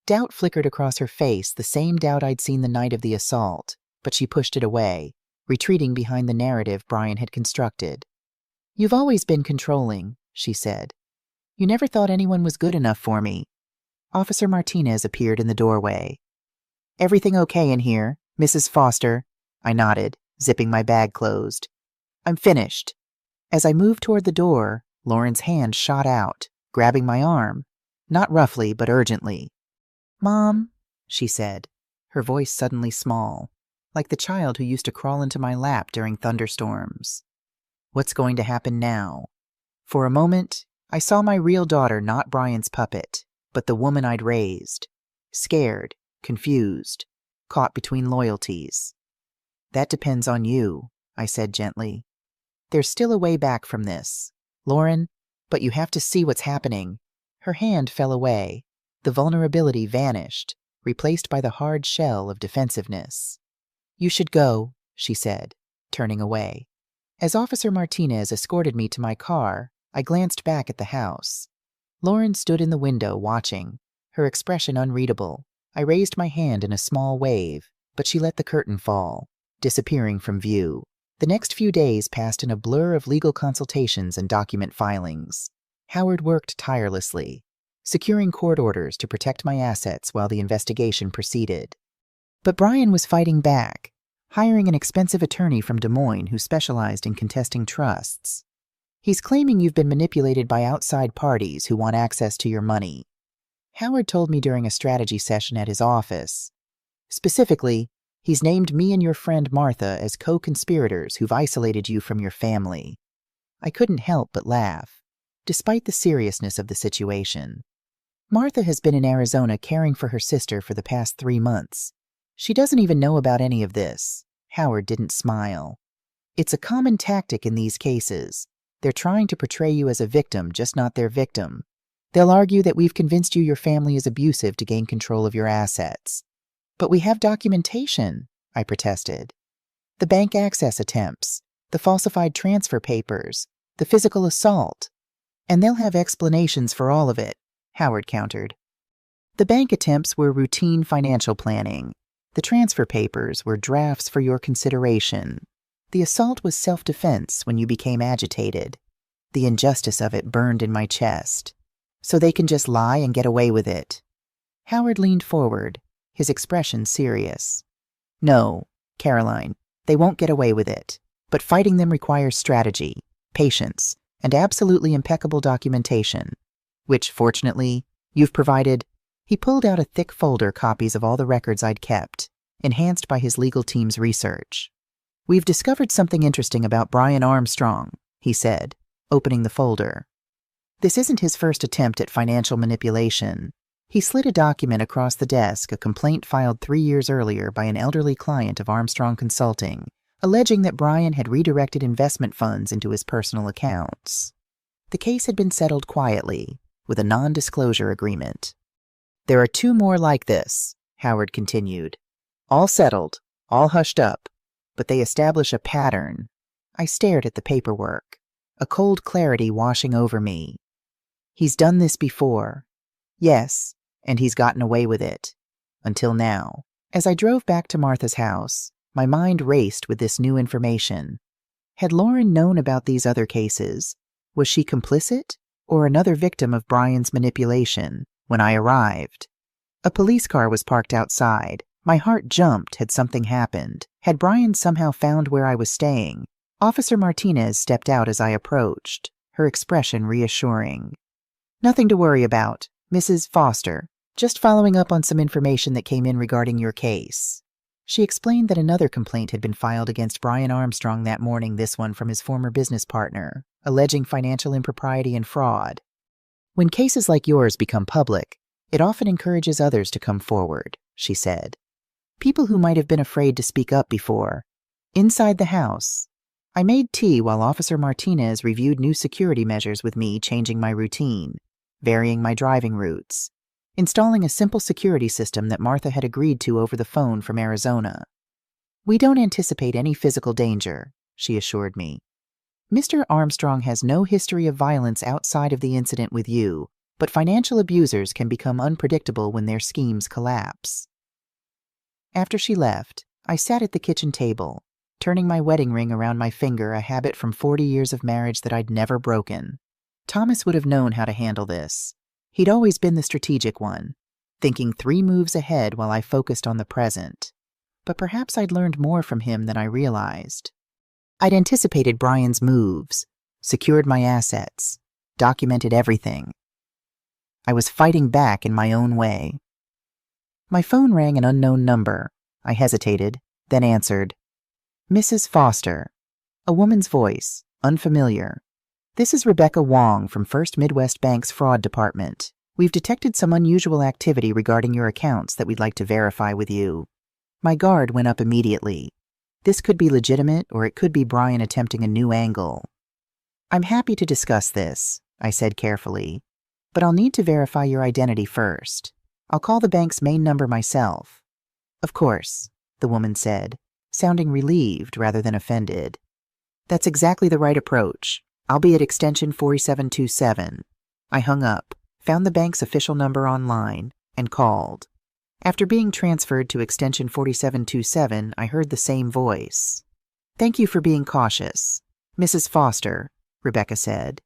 Doubt flickered across her face, the same doubt I'd seen the night of the assault, but she pushed it away, retreating behind the narrative Brian had constructed. "You've always been controlling," she said. "You never thought anyone was good enough for me." Officer Martinez appeared in the doorway. "Everything okay in here, Mrs. Foster?" I nodded, zipping my bag closed. "I'm finished." As I moved toward the door, Lauren's hand shot out, grabbing my arm, not roughly but urgently. "Mom," she said, her voice suddenly small, like the child who used to crawl into my lap during thunderstorms. What's going to happen now? For a moment, I saw my real daughter, not Brian's puppet, but the woman I'd raised. Scared, confused, caught between loyalties. "That depends on you," I said gently. "There's still a way back from this, Lauren, but you have to see what's happening." Her hand fell away. The vulnerability vanished, replaced by the hard shell of defensiveness. "You should go," she said, turning away. As Officer Martinez escorted me to my car, I glanced back at the house. Lauren stood in the window watching, her expression unreadable. I raised my hand in a small wave, but she let the curtain fall, disappearing from view. The next few days passed in a blur of legal consultations and document filings. Howard worked tirelessly, securing court orders to protect my assets while the investigation proceeded. But Brian was fighting back, hiring an expensive attorney from Des Moines who specialized in contesting trusts. "He's claiming you've been manipulated by outside parties who want access to your money," Howard told me during a strategy session at his office. "Specifically, he's named me and your friend Martha as co-conspirators who've isolated you from your family." I couldn't help but laugh, despite the seriousness of the situation. "Martha has been in Arizona caring for her sister for the past 3 months. She doesn't even know about any of this." Howard didn't smile. "It's a common tactic in these cases. They're trying to portray you as a victim, just not their victim. They'll argue that we've convinced you your family is abusive to gain control of your assets." "But we have documentation," I protested. The bank access attempts, the falsified transfer papers, the physical assault. And they'll have explanations for all of it, Howard countered. The bank attempts were routine financial planning. The transfer papers were drafts for your consideration. The assault was self-defense when you became agitated. The injustice of it burned in my chest. So they can just lie and get away with it. Howard leaned forward, his expression serious. No, Caroline, they won't get away with it. But fighting them requires strategy, patience, and absolutely impeccable documentation, which, fortunately, you've provided. He pulled out a thick folder copies of all the records I'd kept, enhanced by his legal team's research. We've discovered something interesting about Brian Armstrong, he said, opening the folder. This isn't his first attempt at financial manipulation. He slid a document across the desk, a complaint filed 3 years earlier by an elderly client of Armstrong Consulting, alleging that Brian had redirected investment funds into his personal accounts. The case had been settled quietly, with a non-disclosure agreement. There are 2 more like this, Howard continued. All settled, all hushed up, but they establish a pattern. I stared at the paperwork, a cold clarity washing over me. He's done this before. Yes, and he's gotten away with it. Until now. As I drove back to Martha's house, my mind raced with this new information. Had Lauren known about these other cases? Was she complicit, or another victim of Brian's manipulation, when I arrived? A police car was parked outside. My heart jumped had something happened. Had Brian somehow found where I was staying? Officer Martinez stepped out as I approached, her expression reassuring. Nothing to worry about, Mrs. Foster. Just following up on some information that came in regarding your case. She explained that another complaint had been filed against Brian Armstrong that morning, this one from his former business partner, alleging financial impropriety and fraud. When cases like yours become public, it often encourages others to come forward, she said. People who might have been afraid to speak up before. Inside the house, I made tea while Officer Martinez reviewed new security measures with me, changing my routine, varying my driving routes, installing a simple security system that Martha had agreed to over the phone from Arizona. We don't anticipate any physical danger, she assured me. Mr. Armstrong has no history of violence outside of the incident with you, but financial abusers can become unpredictable when their schemes collapse. After she left, I sat at the kitchen table, turning my wedding ring around my finger, a habit from 40 years of marriage that I'd never broken. Thomas would have known how to handle this. He'd always been the strategic one, thinking 3 moves ahead while I focused on the present. But perhaps I'd learned more from him than I realized. I'd anticipated Brian's moves, secured my assets, documented everything. I was fighting back in my own way. My phone rang an unknown number. I hesitated, then answered. Mrs. Foster. A woman's voice, unfamiliar. This is Rebecca Wong from First Midwest Bank's Fraud Department. We've detected some unusual activity regarding your accounts that we'd like to verify with you. My guard went up immediately. This could be legitimate, or it could be Brian attempting a new angle. I'm happy to discuss this, I said carefully, but I'll need to verify your identity first. I'll call the bank's main number myself. Of course, the woman said, sounding relieved rather than offended. That's exactly the right approach. I'll be at extension 4727. I hung up, found the bank's official number online, and called. After being transferred to extension 4727, I heard the same voice. Thank you for being cautious, Mrs. Foster, Rebecca said.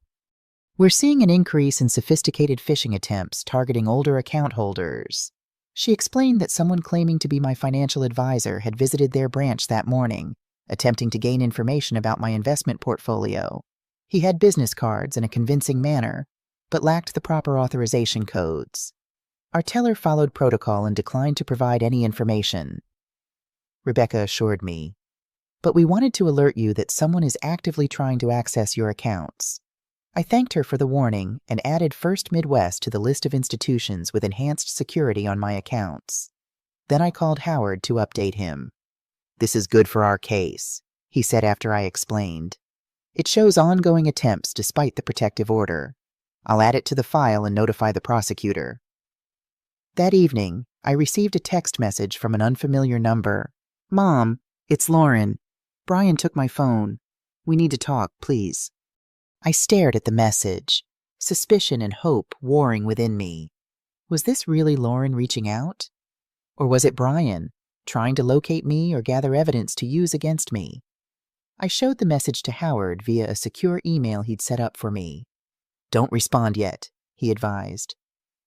We're seeing an increase in sophisticated phishing attempts targeting older account holders. She explained that someone claiming to be my financial advisor had visited their branch that morning, attempting to gain information about my investment portfolio. He had business cards in a convincing manner, but lacked the proper authorization codes. Our teller followed protocol and declined to provide any information. Rebecca assured me. But we wanted to alert you that someone is actively trying to access your accounts. I thanked her for the warning and added First Midwest to the list of institutions with enhanced security on my accounts. Then I called Howard to update him. This is good for our case, he said after I explained. It shows ongoing attempts despite the protective order. I'll add it to the file and notify the prosecutor. That evening, I received a text message from an unfamiliar number. Mom, it's Lauren. Brian took my phone. We need to talk, please. I stared at the message, suspicion and hope warring within me. Was this really Lauren reaching out? Or was it Brian, trying to locate me or gather evidence to use against me? I showed the message to Howard via a secure email he'd set up for me. Don't respond yet, he advised.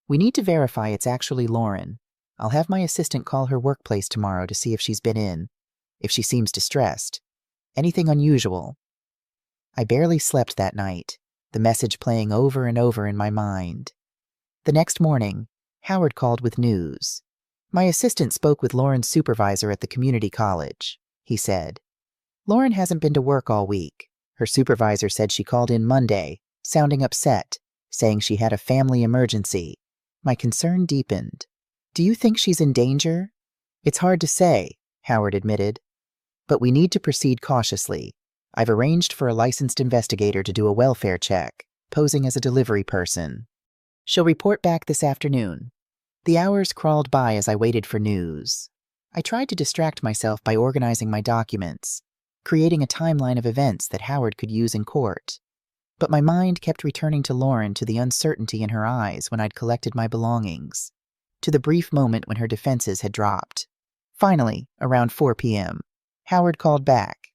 We need to verify it's actually Lauren. I'll have my assistant call her workplace tomorrow to see if she's been in, if she seems distressed. Anything unusual. I barely slept that night, the message playing over and over in my mind. The next morning, Howard called with news. My assistant spoke with Lauren's supervisor at the community college, he said. Lauren hasn't been to work all week. Her supervisor said she called in Monday, sounding upset, saying she had a family emergency. My concern deepened. Do you think she's in danger? It's hard to say, Howard admitted. But we need to proceed cautiously. I've arranged for a licensed investigator to do a welfare check, posing as a delivery person. She'll report back this afternoon. The hours crawled by as I waited for news. I tried to distract myself by organizing my documents, creating a timeline of events that Howard could use in court. But my mind kept returning to Lauren, to the uncertainty in her eyes when I'd collected my belongings, to the brief moment when her defenses had dropped. Finally, around 4 p.m., Howard called back.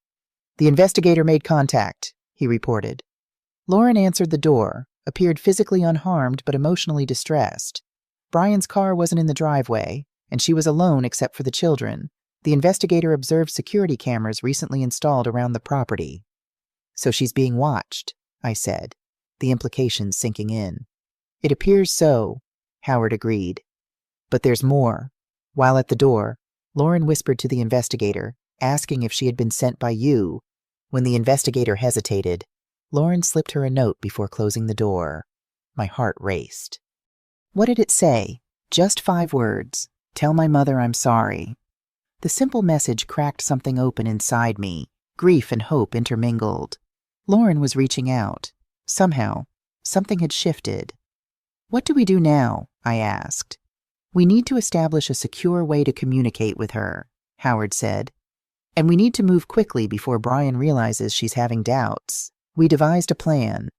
The investigator made contact, he reported. Lauren answered the door, appeared physically unharmed but emotionally distressed. Brian's car wasn't in the driveway, and she was alone except for the children. The investigator observed security cameras recently installed around the property. So she's being watched, I said, the implications sinking in. It appears so, Howard agreed. But there's more. While at the door, Lauren whispered to the investigator, asking if she had been sent by you. When the investigator hesitated, Lauren slipped her a note before closing the door. My heart raced. What did it say? Just 5 words. Tell my mother I'm sorry. The simple message cracked something open inside me, grief and hope intermingled. Lauren was reaching out. Somehow, something had shifted. What do we do now? I asked. We need to establish a secure way to communicate with her, Howard said. And we need to move quickly before Brian realizes she's having doubts. We devised a plan.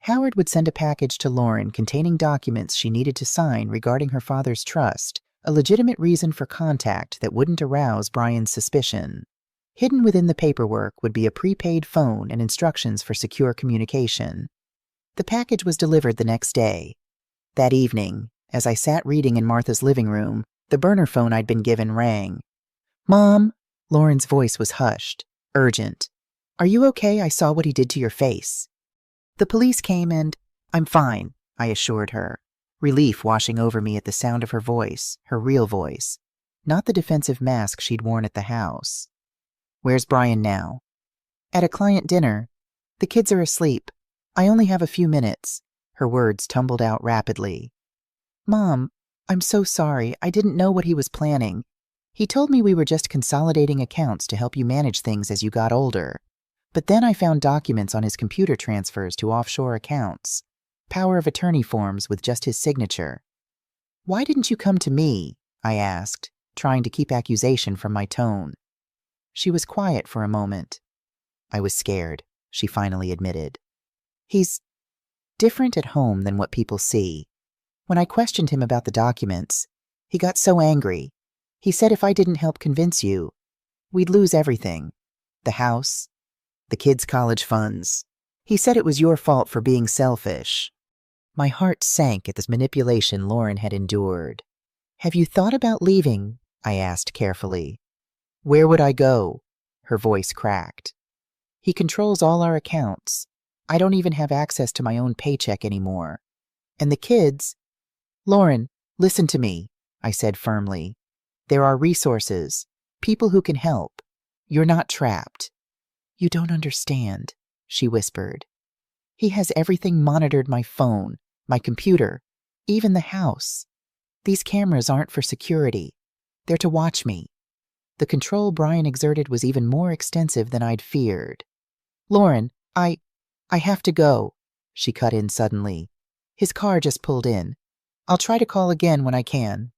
Howard would send a package to Lauren containing documents she needed to sign regarding her father's trust, a legitimate reason for contact that wouldn't arouse Brian's suspicion. Hidden within the paperwork would be a prepaid phone and instructions for secure communication. The package was delivered the next day. That evening, as I sat reading in Martha's living room, the burner phone I'd been given rang. Mom, Lauren's voice was hushed, urgent. Are you okay? I saw what he did to your face. The police came and I'm fine, I assured her, relief washing over me at the sound of her voice, her real voice, not the defensive mask she'd worn at the house. Where's Brian now? At a client dinner. The kids are asleep. I only have a few minutes. Her words tumbled out rapidly. Mom, I'm so sorry. I didn't know what he was planning. He told me we were just consolidating accounts to help you manage things as you got older. But then I found documents on his computer transfers to offshore accounts, power of attorney forms with just his signature. Why didn't you come to me? I asked, trying to keep accusation from my tone. She was quiet for a moment. I was scared, she finally admitted. He's different at home than what people see. When I questioned him about the documents, he got so angry. He said if I didn't help convince you, we'd lose everything. The house, the kids' college funds. He said it was your fault for being selfish. My heart sank at this manipulation Lauren had endured. Have you thought about leaving? I asked carefully. Where would I go? Her voice cracked. He controls all our accounts. I don't even have access to my own paycheck anymore. And the kids... Lauren, listen to me, I said firmly. There are resources, people who can help. You're not trapped. You don't understand, she whispered. He has everything monitored, my phone, my computer, even the house. These cameras aren't for security. They're to watch me. The control Brian exerted was even more extensive than I'd feared. Lauren, I have to go, she cut in suddenly. His car just pulled in. I'll try to call again when I can.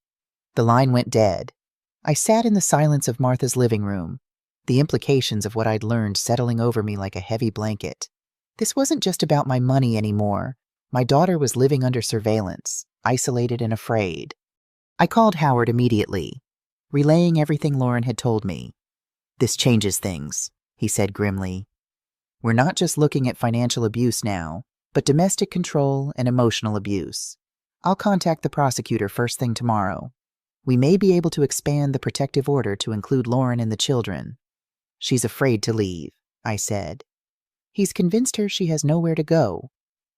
The line went dead. I sat in the silence of Martha's living room, the implications of what I'd learned settling over me like a heavy blanket. This wasn't just about my money anymore. My daughter was living under surveillance, isolated and afraid. I called Howard immediately, relaying everything Lauren had told me. "This changes things," he said grimly. "We're not just looking at financial abuse now, but domestic control and emotional abuse. I'll contact the prosecutor first thing tomorrow. We may be able to expand the protective order to include Lauren and the children." "She's afraid to leave," I said. "He's convinced her she has nowhere to go."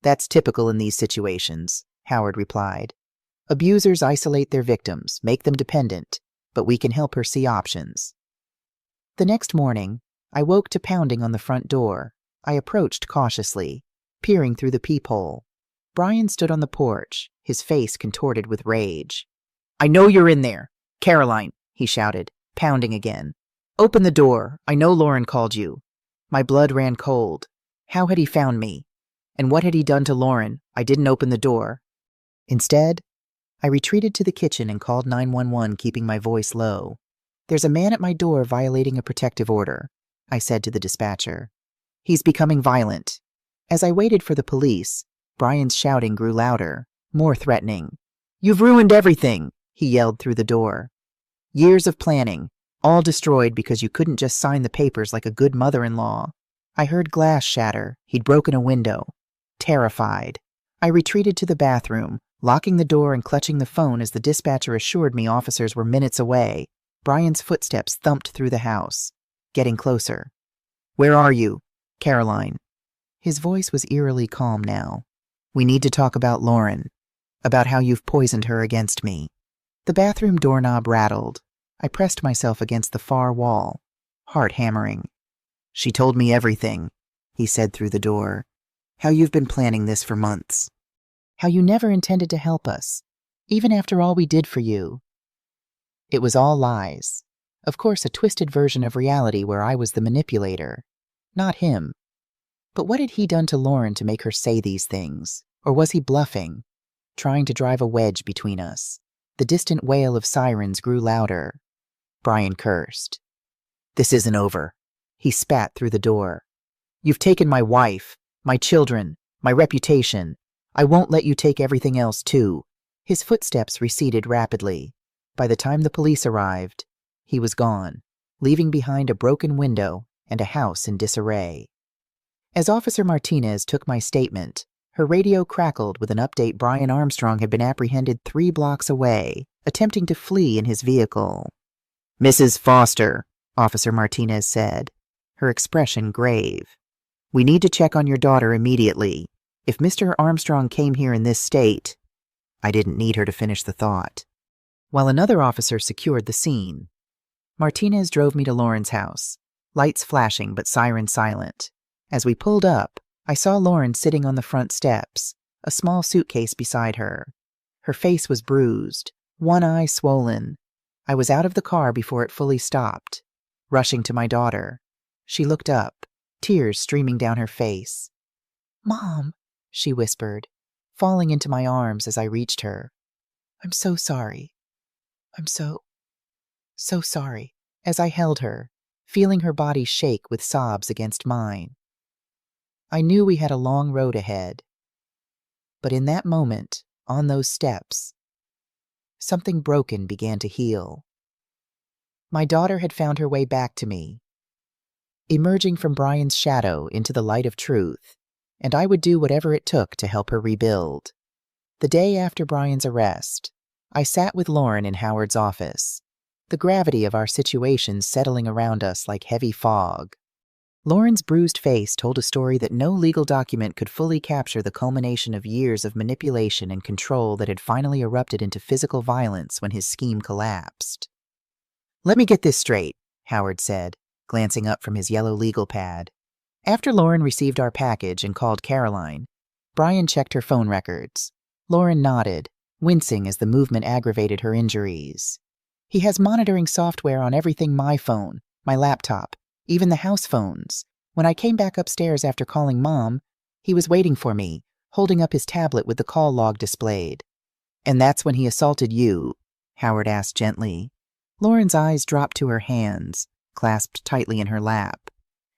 "That's typical in these situations," Howard replied. "Abusers isolate their victims, make them dependent, but we can help her see options." The next morning, I woke to pounding on the front door. I approached cautiously, peering through the peephole. Brian stood on the porch, his face contorted with rage. "I know you're in there! Caroline," he shouted, pounding again. "Open the door. I know Lauren called you." My blood ran cold. How had he found me? And what had he done to Lauren? I didn't open the door. Instead, I retreated to the kitchen and called 911, keeping my voice low. "There's a man at my door violating a protective order," I said to the dispatcher. "He's becoming violent." As I waited for the police, Brian's shouting grew louder, more threatening. "You've ruined everything," he yelled through the door. "Years of planning, all destroyed because you couldn't just sign the papers like a good mother-in-law." I heard glass shatter. He'd broken a window. Terrified, I retreated to the bathroom, locking the door and clutching the phone as the dispatcher assured me officers were minutes away. Brian's footsteps thumped through the house, getting closer. "Where are you?" "Caroline." His voice was eerily calm now. "We need to talk about Lauren, about how you've poisoned her against me." The bathroom doorknob rattled. I pressed myself against the far wall, heart hammering. "She told me everything," he said through the door. "How you've been planning this for months. How you never intended to help us, even after all we did for you." It was all lies. Of course, a twisted version of reality where I was the manipulator, not him. But what had he done to Lauren to make her say these things? Or was he bluffing, trying to drive a wedge between us? The distant wail of sirens grew louder. Brian cursed. "This isn't over." He spat through the door. "You've taken my wife, my children, my reputation. I won't let you take everything else, too." His footsteps receded rapidly. By the time the police arrived, he was gone, leaving behind a broken window and a house in disarray. As Officer Martinez took my statement, her radio crackled with an update. Brian Armstrong had been apprehended 3 blocks away, attempting to flee in his vehicle. "Mrs. Foster," Officer Martinez said, her expression grave. "We need to check on your daughter immediately. If Mr. Armstrong came here in this state—" I didn't need her to finish the thought. While another officer secured the scene, Martinez drove me to Lauren's house, lights flashing but siren silent. As we pulled up, I saw Lauren sitting on the front steps, a small suitcase beside her. Her face was bruised, one eye swollen. I was out of the car before it fully stopped, rushing to my daughter. She looked up, tears streaming down her face. "Mom," she whispered, falling into my arms as I reached her. "I'm so sorry. I'm so sorry." As I held her, feeling her body shake with sobs against mine. I knew we had a long road ahead. But in that moment, on those steps, something broken began to heal. My daughter had found her way back to me, emerging from Brian's shadow into the light of truth, and I would do whatever it took to help her rebuild. The day after Brian's arrest, I sat with Lauren in Howard's office, the gravity of our situation settling around us like heavy fog. Lauren's bruised face told a story that no legal document could fully capture, the culmination of years of manipulation and control that had finally erupted into physical violence when his scheme collapsed. "Let me get this straight," Howard said, glancing up from his yellow legal pad. After Lauren received our package and called Caroline, Brian checked her phone records. Lauren nodded, wincing as the movement aggravated her injuries. "He has monitoring software on everything: my phone, my laptop, even the house phones. When I came back upstairs after calling Mom, he was waiting for me, holding up his tablet with the call log displayed." "And that's when he assaulted you?" Howard asked gently. Lauren's eyes dropped to her hands, clasped tightly in her lap.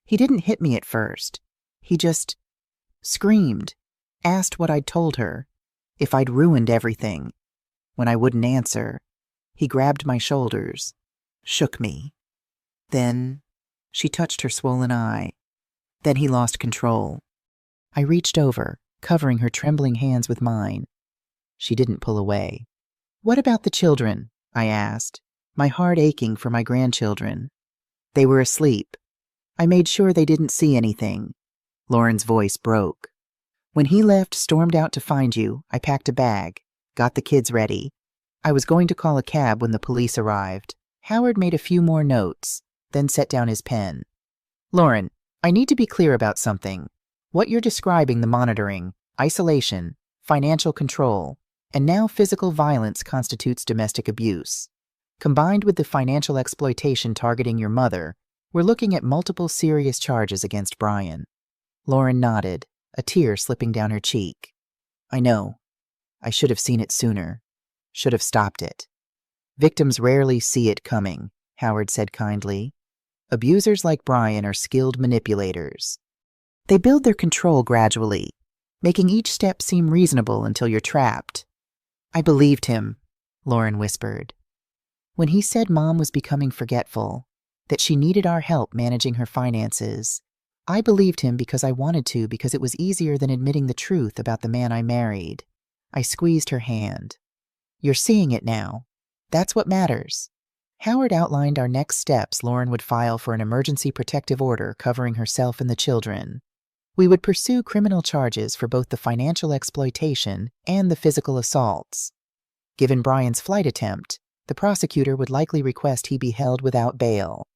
He didn't hit me at first. He just screamed, asked what I'd told her, if I'd ruined everything. When I wouldn't answer, he grabbed my shoulders, shook me. Then she touched her swollen eye. Then he lost control. I reached over, covering her trembling hands with mine. She didn't pull away. "What about the children?" I asked, my heart aching for my grandchildren. "They were asleep. I made sure they didn't see anything." Lauren's voice broke. "When he left, stormed out to find you, I packed a bag, got the kids ready. I was going to call a cab when the police arrived." Howard made a few more notes, then set down his pen. "Lauren, I need to be clear about something. What you're describing, the monitoring, isolation, financial control, and now physical violence constitutes domestic abuse. Combined with the financial exploitation targeting your mother, we're looking at multiple serious charges against Brian." Lauren nodded, a tear slipping down her cheek. "I know. I should have seen it sooner. Should have stopped it." "Victims rarely see it coming," Howard said kindly. "Abusers like Brian are skilled manipulators. They build their control gradually, making each step seem reasonable until you're trapped." "I believed him," Lauren whispered. "When he said Mom was becoming forgetful, that she needed our help managing her finances, I believed him because I wanted to, because it was easier than admitting the truth about the man I married." I squeezed her hand. "You're seeing it now. That's what matters." Howard outlined our next steps. Lauren would file for an emergency protective order covering herself and the children. We would pursue criminal charges for both the financial exploitation and the physical assaults. Given Brian's flight attempt, the prosecutor would likely request he be held without bail.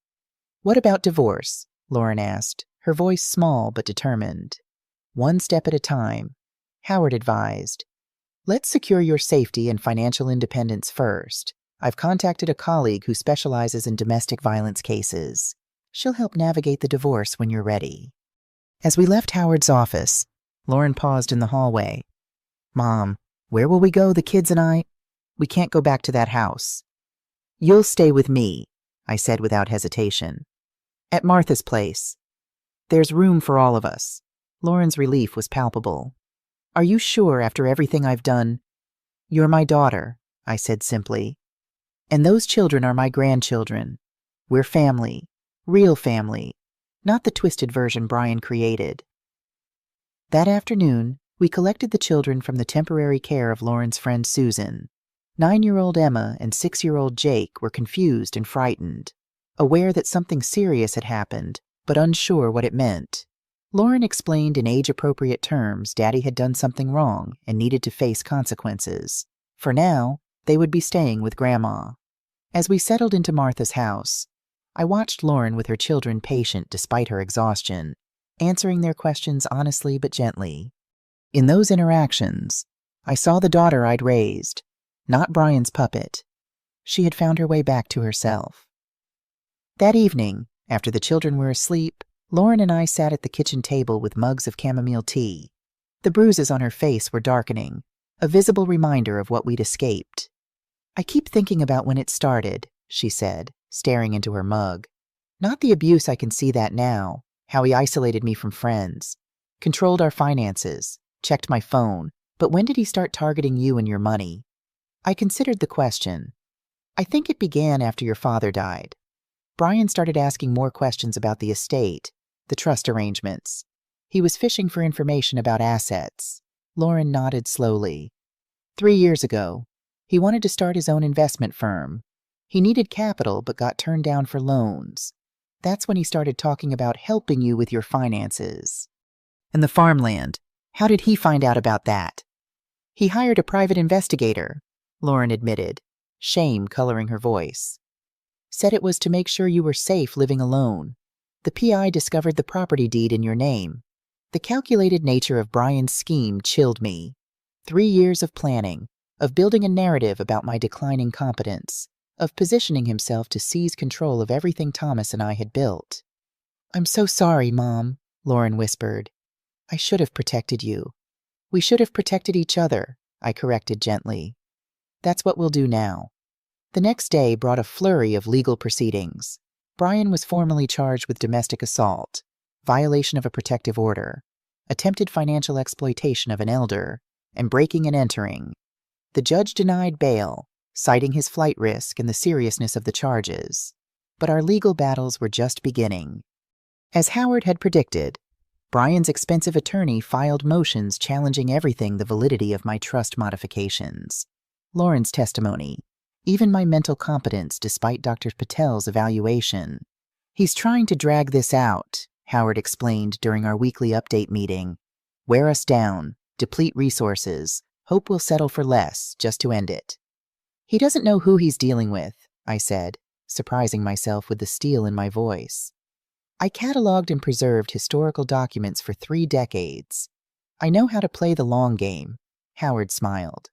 "What about divorce?" Lauren asked, her voice small but determined. "One step at a time," Howard advised. "Let's secure your safety and financial independence first. I've contacted a colleague who specializes in domestic violence cases. She'll help navigate the divorce when you're ready." As we left Howard's office, Lauren paused in the hallway. "Mom, where will we go, the kids and I? We can't go back to that house." "You'll stay with me," I said without hesitation. "At Martha's place. There's room for all of us." Lauren's relief was palpable. "Are you sure after everything I've done?" "You're my daughter," I said simply. "And those children are my grandchildren. We're family, real family, not the twisted version Brian created." That afternoon, we collected the children from the temporary care of Lauren's friend Susan. 9-year-old Emma and 6-year-old Jake were confused and frightened, aware that something serious had happened, but unsure what it meant. Lauren explained in age-appropriate terms Daddy had done something wrong and needed to face consequences. For now, they would be staying with Grandma. As we settled into Martha's house, I watched Lauren with her children patient despite her exhaustion, answering their questions honestly but gently. In those interactions, I saw the daughter I'd raised, not Brian's puppet. She had found her way back to herself. That evening, after the children were asleep, Lauren and I sat at the kitchen table with mugs of chamomile tea. The bruises on her face were darkening, a visible reminder of what we'd escaped. "I keep thinking about when it started," she said, staring into her mug. "Not the abuse, I can see that now, how he isolated me from friends, controlled our finances, checked my phone, but when did he start targeting you and your money?" I considered the question. "I think it began after your father died. Brian started asking more questions about the estate, the trust arrangements. He was fishing for information about assets." Lauren nodded slowly. 3 years ago, he wanted to start his own investment firm. He needed capital but got turned down for loans. That's when he started talking about helping you with your finances." "And the farmland, how did he find out about that?" "He hired a private investigator," Lauren admitted, shame coloring her voice. "Said it was to make sure you were safe living alone. The PI discovered the property deed in your name. The calculated nature of Brian's scheme chilled me. 3 years of planning, of building a narrative about my declining competence, of positioning himself to seize control of everything Thomas and I had built." "I'm so sorry, Mom," Lauren whispered. "I should have protected you. We should have protected each other," I corrected gently. "That's what we'll do now." The next day brought a flurry of legal proceedings. Brian was formally charged with domestic assault, violation of a protective order, attempted financial exploitation of an elder, and breaking and entering. The judge denied bail, citing his flight risk and the seriousness of the charges. But our legal battles were just beginning. As Howard had predicted, Brian's expensive attorney filed motions challenging everything the validity of my trust modifications. Lauren's testimony, even my mental competence despite Dr. Patel's evaluation. He's trying to drag this out, Howard explained during our weekly update meeting. Wear us down, deplete resources, hope we'll settle for less, just to end it. He doesn't know who he's dealing with, I said, surprising myself with the steel in my voice. I cataloged and preserved historical documents for 3 decades. I know how to play the long game, Howard smiled.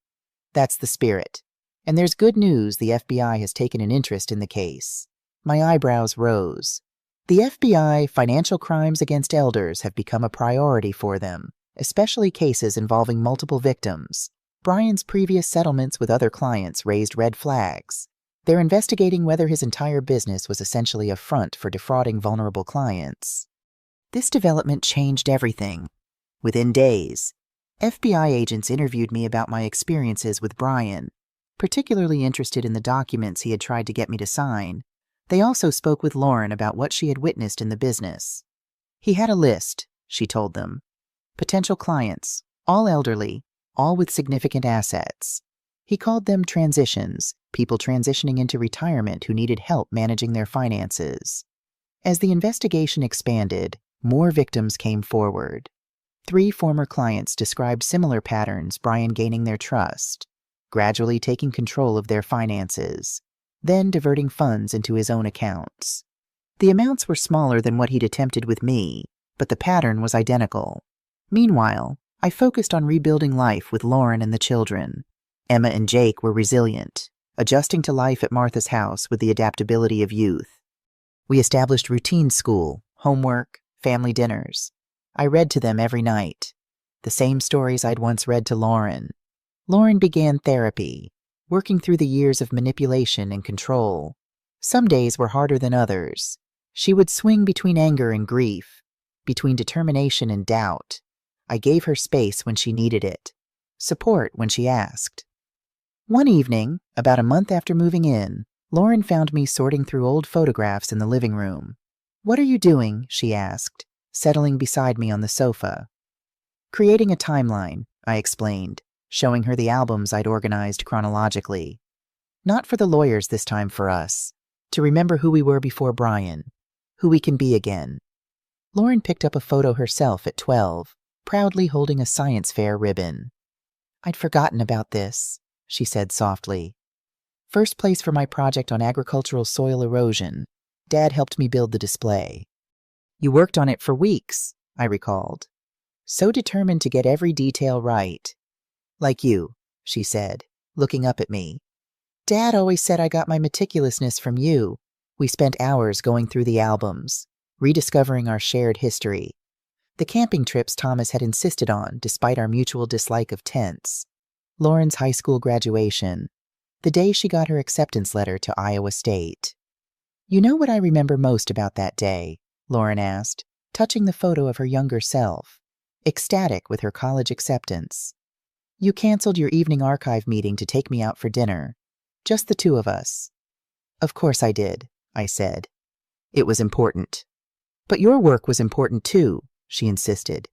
That's the spirit. And there's good news, the FBI has taken an interest in the case. My eyebrows rose. The FBI, financial crimes against elders have become a priority for them, especially cases involving multiple victims. Brian's previous settlements with other clients raised red flags. They're investigating whether his entire business was essentially a front for defrauding vulnerable clients. This development changed everything. Within days, FBI agents interviewed me about my experiences with Brian, particularly interested in the documents he had tried to get me to sign. They also spoke with Lauren about what she had witnessed in the business. He had a list, she told them. Potential clients, all elderly, all with significant assets. He called them transitions, people transitioning into retirement who needed help managing their finances. As the investigation expanded, more victims came forward. 3 former clients described similar patterns, Brian gaining their trust, gradually taking control of their finances, then diverting funds into his own accounts. The amounts were smaller than what he'd attempted with me, but the pattern was identical. Meanwhile, I focused on rebuilding life with Lauren and the children. Emma and Jake were resilient, adjusting to life at Martha's house with the adaptability of youth. We established routine school, homework, family dinners. I read to them every night, the same stories I'd once read to Lauren. Lauren began therapy, working through the years of manipulation and control. Some days were harder than others. She would swing between anger and grief, between determination and doubt. I gave her space when she needed it, support when she asked. One evening, about a month after moving in, Lauren found me sorting through old photographs in the living room. "What are you doing?" she asked, settling beside me on the sofa. "Creating a timeline," I explained, showing her the albums I'd organized chronologically. Not for the lawyers this time, for us. To remember who we were before Brian, who we can be again. Lauren picked up a photo herself at 12, proudly holding a science fair ribbon. "I'd forgotten about this," she said softly. "First place for my project on agricultural soil erosion. Dad helped me build the display." "You worked on it for weeks," I recalled. "So determined to get every detail right." "Like you," she said, looking up at me. "Dad always said I got my meticulousness from you." We spent hours going through the albums, rediscovering our shared history. The camping trips Thomas had insisted on, despite our mutual dislike of tents. Lauren's high school graduation. The day she got her acceptance letter to Iowa State. "You know what I remember most about that day?" Lauren asked, touching the photo of her younger self, ecstatic with her college acceptance. "You canceled your evening archive meeting to take me out for dinner. Just the 2 of us." "Of course I did," I said. "It was important." "But your work was important too," she insisted.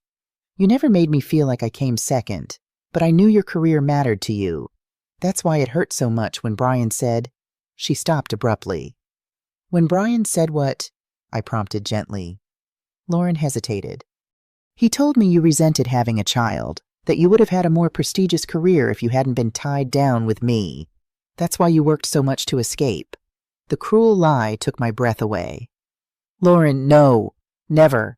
"You never made me feel like I came second, but I knew your career mattered to you. That's why it hurt so much when Brian said—" She stopped abruptly. "When Brian said what?" I prompted gently. Lauren hesitated. "He told me you resented having a child, that you would have had a more prestigious career if you hadn't been tied down with me. That's why you worked so much to escape." The cruel lie took my breath away. "Lauren, no, never.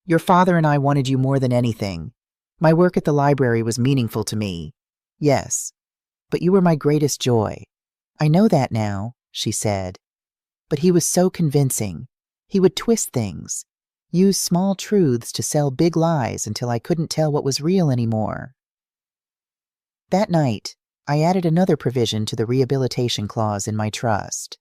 Your father and I wanted you more than anything. My work at the library was meaningful to me. Yes, but you were my greatest joy." "I know that now," she said. "But he was so convincing. He would twist things, use small truths to sell big lies until I couldn't tell what was real anymore." That night, I added another provision to the rehabilitation clause in my trust.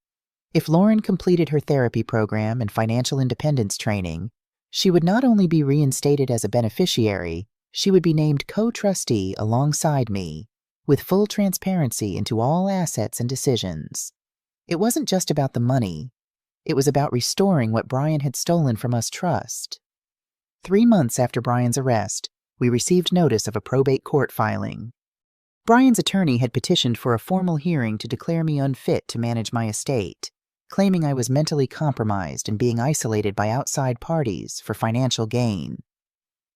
If Lauren completed her therapy program and financial independence training, she would not only be reinstated as a beneficiary, she would be named co-trustee alongside me, with full transparency into all assets and decisions. It wasn't just about the money. It was about restoring what Brian had stolen from us trust. 3 months after Brian's arrest, we received notice of a probate court filing. Brian's attorney had petitioned for a formal hearing to declare me unfit to manage my estate, claiming I was mentally compromised and being isolated by outside parties for financial gain.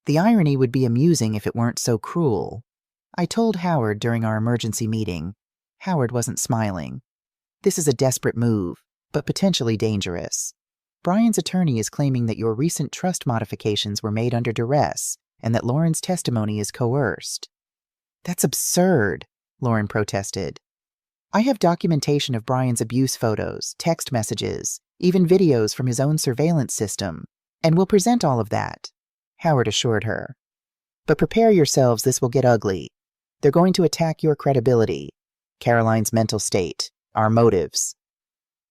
The irony would be amusing if it weren't so cruel. I told Howard during our emergency meeting. Howard wasn't smiling. This is a desperate move, but potentially dangerous. Brian's attorney is claiming that your recent trust modifications were made under duress and that Lauren's testimony is coerced. That's absurd, Lauren protested. I have documentation of Brian's abuse photos, text messages, even videos from his own surveillance system, and we'll present all of that, Howard assured her. But prepare yourselves, this will get ugly. They're going to attack your credibility, Caroline's mental state, our motives.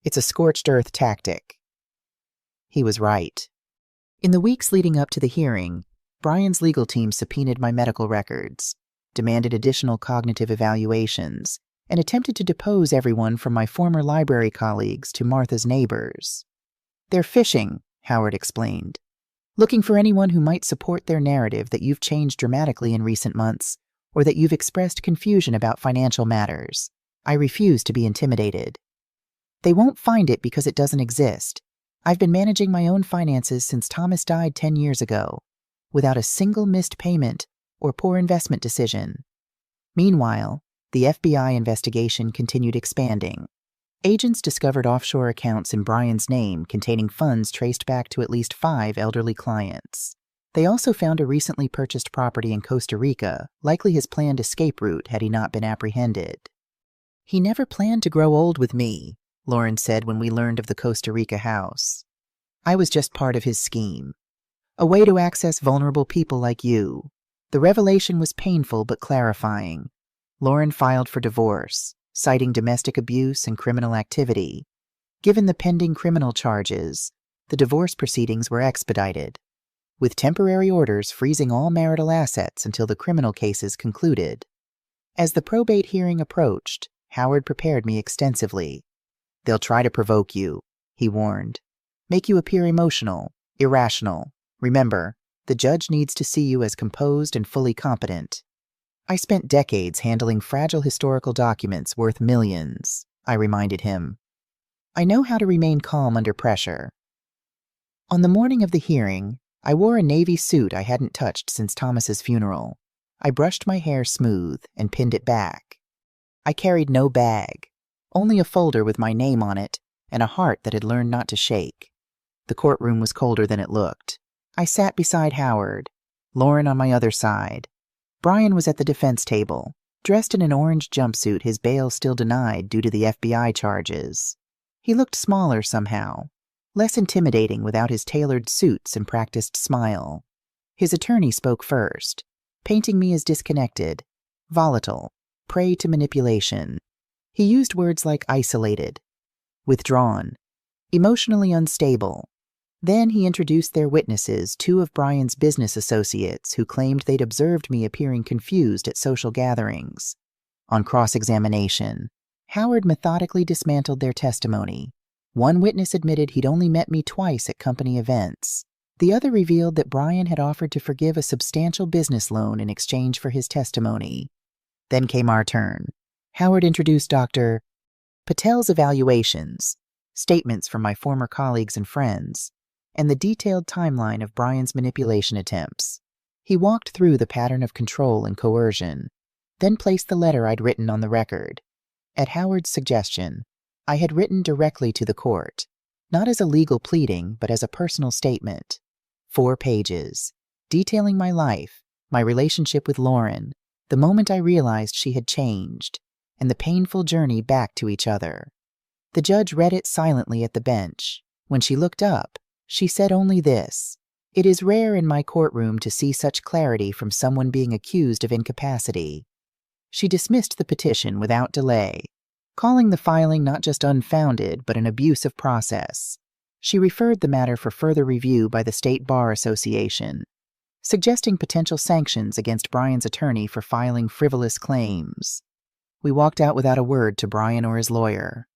It's a scorched earth tactic. He was right. In the weeks leading up to the hearing, Brian's legal team subpoenaed my medical records, demanded additional cognitive evaluations, and attempted to depose everyone from my former library colleagues to Martha's neighbors. They're fishing, Howard explained, looking for anyone who might support their narrative that you've changed dramatically in recent months or that you've expressed confusion about financial matters. I refuse to be intimidated. They won't find it because it doesn't exist. I've been managing my own finances since Thomas died 10 years ago, without a single missed payment or poor investment decision. Meanwhile, the FBI investigation continued expanding. Agents discovered offshore accounts in Brian's name containing funds traced back to at least 5 elderly clients. They also found a recently purchased property in Costa Rica, likely his planned escape route had he not been apprehended. He never planned to grow old with me, Lauren said when we learned of the Costa Rica house. I was just part of his scheme. A way to access vulnerable people like you. The revelation was painful but clarifying. Lauren filed for divorce, citing domestic abuse and criminal activity. Given the pending criminal charges, the divorce proceedings were expedited, with temporary orders freezing all marital assets until the criminal cases concluded. As the probate hearing approached, Howard prepared me extensively. They'll try to provoke you, he warned. Make you appear emotional, irrational. Remember, the judge needs to see you as composed and fully competent. I spent decades handling fragile historical documents worth millions, I reminded him. I know how to remain calm under pressure. On the morning of the hearing, I wore a navy suit I hadn't touched since Thomas's funeral. I brushed my hair smooth and pinned it back. I carried no bag, only a folder with my name on it and a heart that had learned not to shake. The courtroom was colder than it looked. I sat beside Howard, Lauren on my other side. Brian was at the defense table, dressed in an orange jumpsuit his bail still denied due to the FBI charges. He looked smaller somehow, less intimidating without his tailored suits and practiced smile. His attorney spoke first, painting me as disconnected, volatile, prey to manipulation. He used words like isolated, withdrawn, emotionally unstable. Then he introduced their witnesses, 2 of Brian's business associates who claimed they'd observed me appearing confused at social gatherings. On cross-examination, Howard methodically dismantled their testimony. One witness admitted he'd only met me twice at company events. The other revealed that Brian had offered to forgive a substantial business loan in exchange for his testimony. Then came our turn. Howard introduced Dr. Patel's evaluations, statements from my former colleagues and friends, and the detailed timeline of Brian's manipulation attempts. He walked through the pattern of control and coercion, then placed the letter I'd written on the record. At Howard's suggestion, I had written directly to the court, not as a legal pleading, but as a personal statement. 4 pages, detailing my life, my relationship with Lauren, the moment I realized she had changed, and the painful journey back to each other. The judge read it silently at the bench. When she looked up, she said only this: "It is rare in my courtroom to see such clarity from someone being accused of incapacity." She dismissed the petition without delay, calling the filing not just unfounded but an abuse of process. She referred the matter for further review by the State Bar Association, suggesting potential sanctions against Brian's attorney for filing frivolous claims. We walked out without a word to Brian or his lawyer.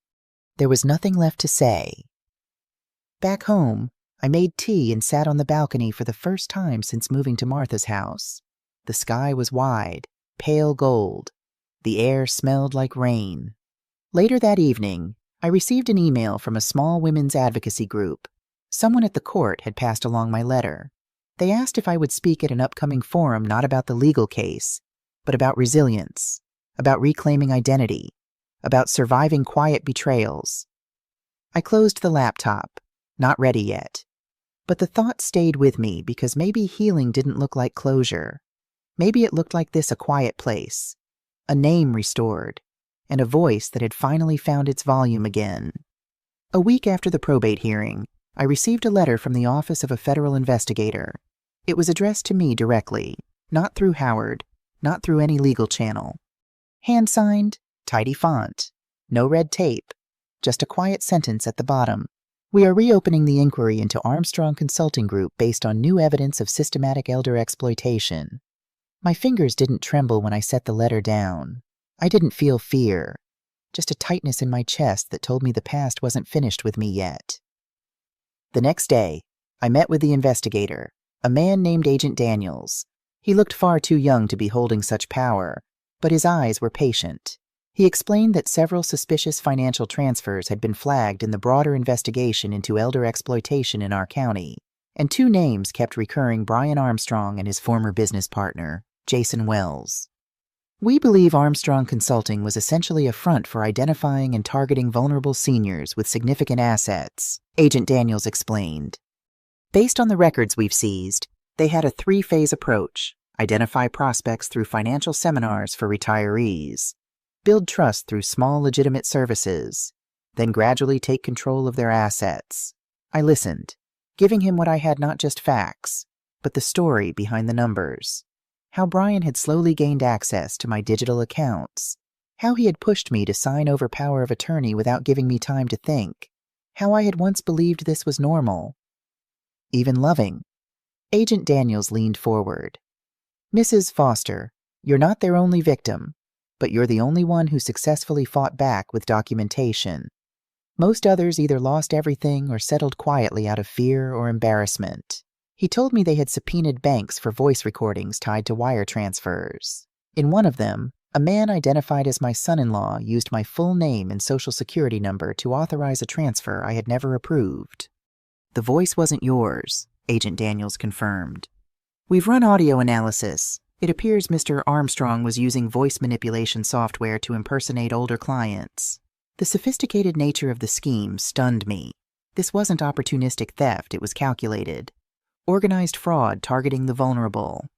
There was nothing left to say. Back home, I made tea and sat on the balcony for the first time since moving to Martha's house. The sky was wide, pale gold. The air smelled like rain. Later that evening, I received an email from a small women's advocacy group. Someone at the court had passed along my letter. They asked if I would speak at an upcoming forum not about the legal case, but about resilience, about reclaiming identity, about surviving quiet betrayals. I closed the laptop, not ready yet. But the thought stayed with me because maybe healing didn't look like closure. Maybe it looked like this: a quiet place, a name restored, and a voice that had finally found its volume again. A week after the probate hearing, I received a letter from the office of a federal investigator. It was addressed to me directly, not through Howard, not through any legal channel. Hand-signed, tidy font, no red tape, just a quiet sentence at the bottom. We are reopening the inquiry into Armstrong Consulting Group based on new evidence of systematic elder exploitation. My fingers didn't tremble when I set the letter down. I didn't feel fear, just a tightness in my chest that told me the past wasn't finished with me yet. The next day, I met with the investigator, a man named Agent Daniels. He looked far too young to be holding such power, but his eyes were patient. He explained that several suspicious financial transfers had been flagged in the broader investigation into elder exploitation in our county, and two names kept recurring: Brian Armstrong and his former business partner, Jason Wells. We believe Armstrong Consulting was essentially a front for identifying and targeting vulnerable seniors with significant assets, Agent Daniels explained. Based on the records we've seized, they had a three-phase approach: identify prospects through financial seminars for retirees, build trust through small legitimate services, then gradually take control of their assets. I listened, giving him what I had: not just facts, but the story behind the numbers. How Brian had slowly gained access to my digital accounts. How he had pushed me to sign over power of attorney without giving me time to think. How I had once believed this was normal, even loving. Agent Daniels leaned forward. Mrs. Foster, you're not their only victim, but you're the only one who successfully fought back with documentation. Most others either lost everything or settled quietly out of fear or embarrassment. He told me they had subpoenaed banks for voice recordings tied to wire transfers. In one of them, a man identified as my son-in-law used my full name and social security number to authorize a transfer I had never approved. The voice wasn't yours, Agent Daniels confirmed. We've run audio analysis. It appears Mr. Armstrong was using voice manipulation software to impersonate older clients. The sophisticated nature of the scheme stunned me. This wasn't opportunistic theft, it was calculated. Organized fraud targeting the vulnerable.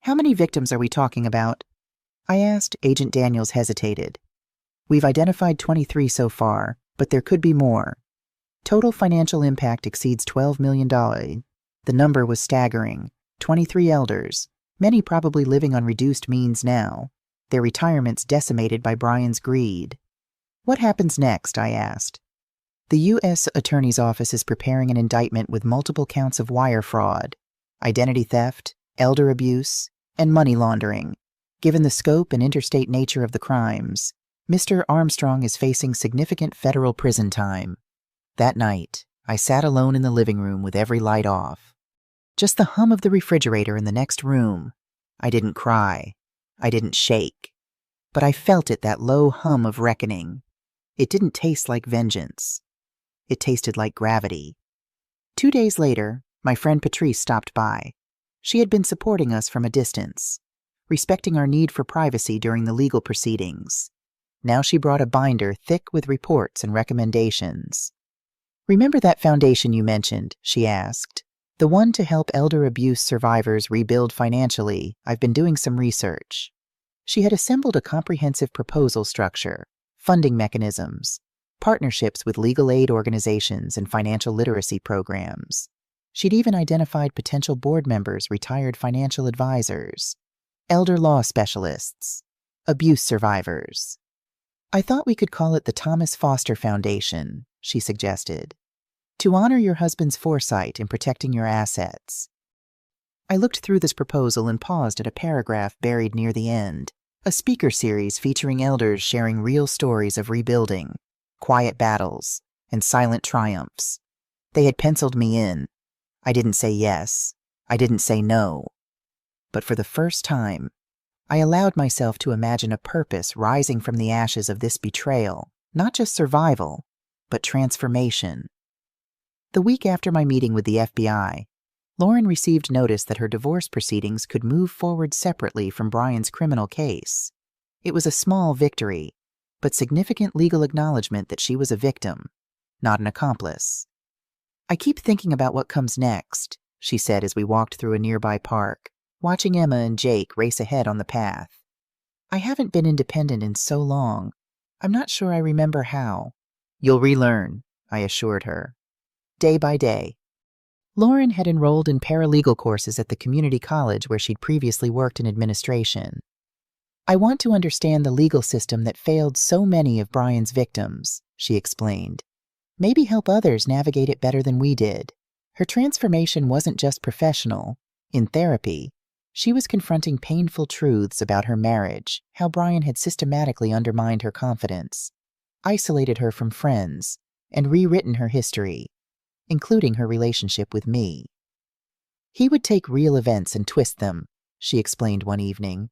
How many victims are we talking about? I asked. Agent Daniels hesitated. We've identified 23 so far, but there could be more. Total financial impact exceeds $12 million. The number was staggering. 23 elders, many probably living on reduced means now, their retirements decimated by Brian's greed. What happens next? I asked. The U.S. Attorney's Office is preparing an indictment with multiple counts of wire fraud, identity theft, elder abuse, and money laundering. Given the scope and interstate nature of the crimes, Mr. Armstrong is facing significant federal prison time. That night, I sat alone in the living room with every light off. Just the hum of the refrigerator in the next room. I didn't cry. I didn't shake. But I felt it, that low hum of reckoning. It didn't taste like vengeance. It tasted like gravity. 2 days later, my friend Patrice stopped by. She had been supporting us from a distance, respecting our need for privacy during the legal proceedings. Now she brought a binder thick with reports and recommendations. Remember that foundation you mentioned? She asked. The one to help elder abuse survivors rebuild financially. I've been doing some research. She had assembled a comprehensive proposal structure, funding mechanisms, partnerships with legal aid organizations and financial literacy programs. She'd even identified potential board members, retired financial advisors, elder law specialists. Abuse survivors. I thought we could call it the Thomas Foster Foundation, she suggested, to honor your husband's foresight in protecting your assets. I looked through this proposal and paused at a paragraph buried near the end, a speaker series featuring elders sharing real stories of rebuilding, quiet battles, and silent triumphs. They had penciled me in. I didn't say yes. I didn't say no. But for the first time, I allowed myself to imagine a purpose rising from the ashes of this betrayal, not just survival, but transformation. The week after my meeting with the FBI, Lauren received notice that her divorce proceedings could move forward separately from Brian's criminal case. It was a small victory, but significant legal acknowledgement that she was a victim, not an accomplice. I keep thinking about what comes next, she said as we walked through a nearby park, watching Emma and Jake race ahead on the path. I haven't been independent in so long. I'm not sure I remember how. You'll relearn, I assured her. Day by day. Lauren had enrolled in paralegal courses at the community college where she'd previously worked in administration. I want to understand the legal system that failed so many of Brian's victims, she explained. Maybe help others navigate it better than we did. Her transformation wasn't just professional. In therapy, she was confronting painful truths about her marriage, how Brian had systematically undermined her confidence, isolated her from friends, and rewritten her history, including her relationship with me. He would take real events and twist them, she explained one evening.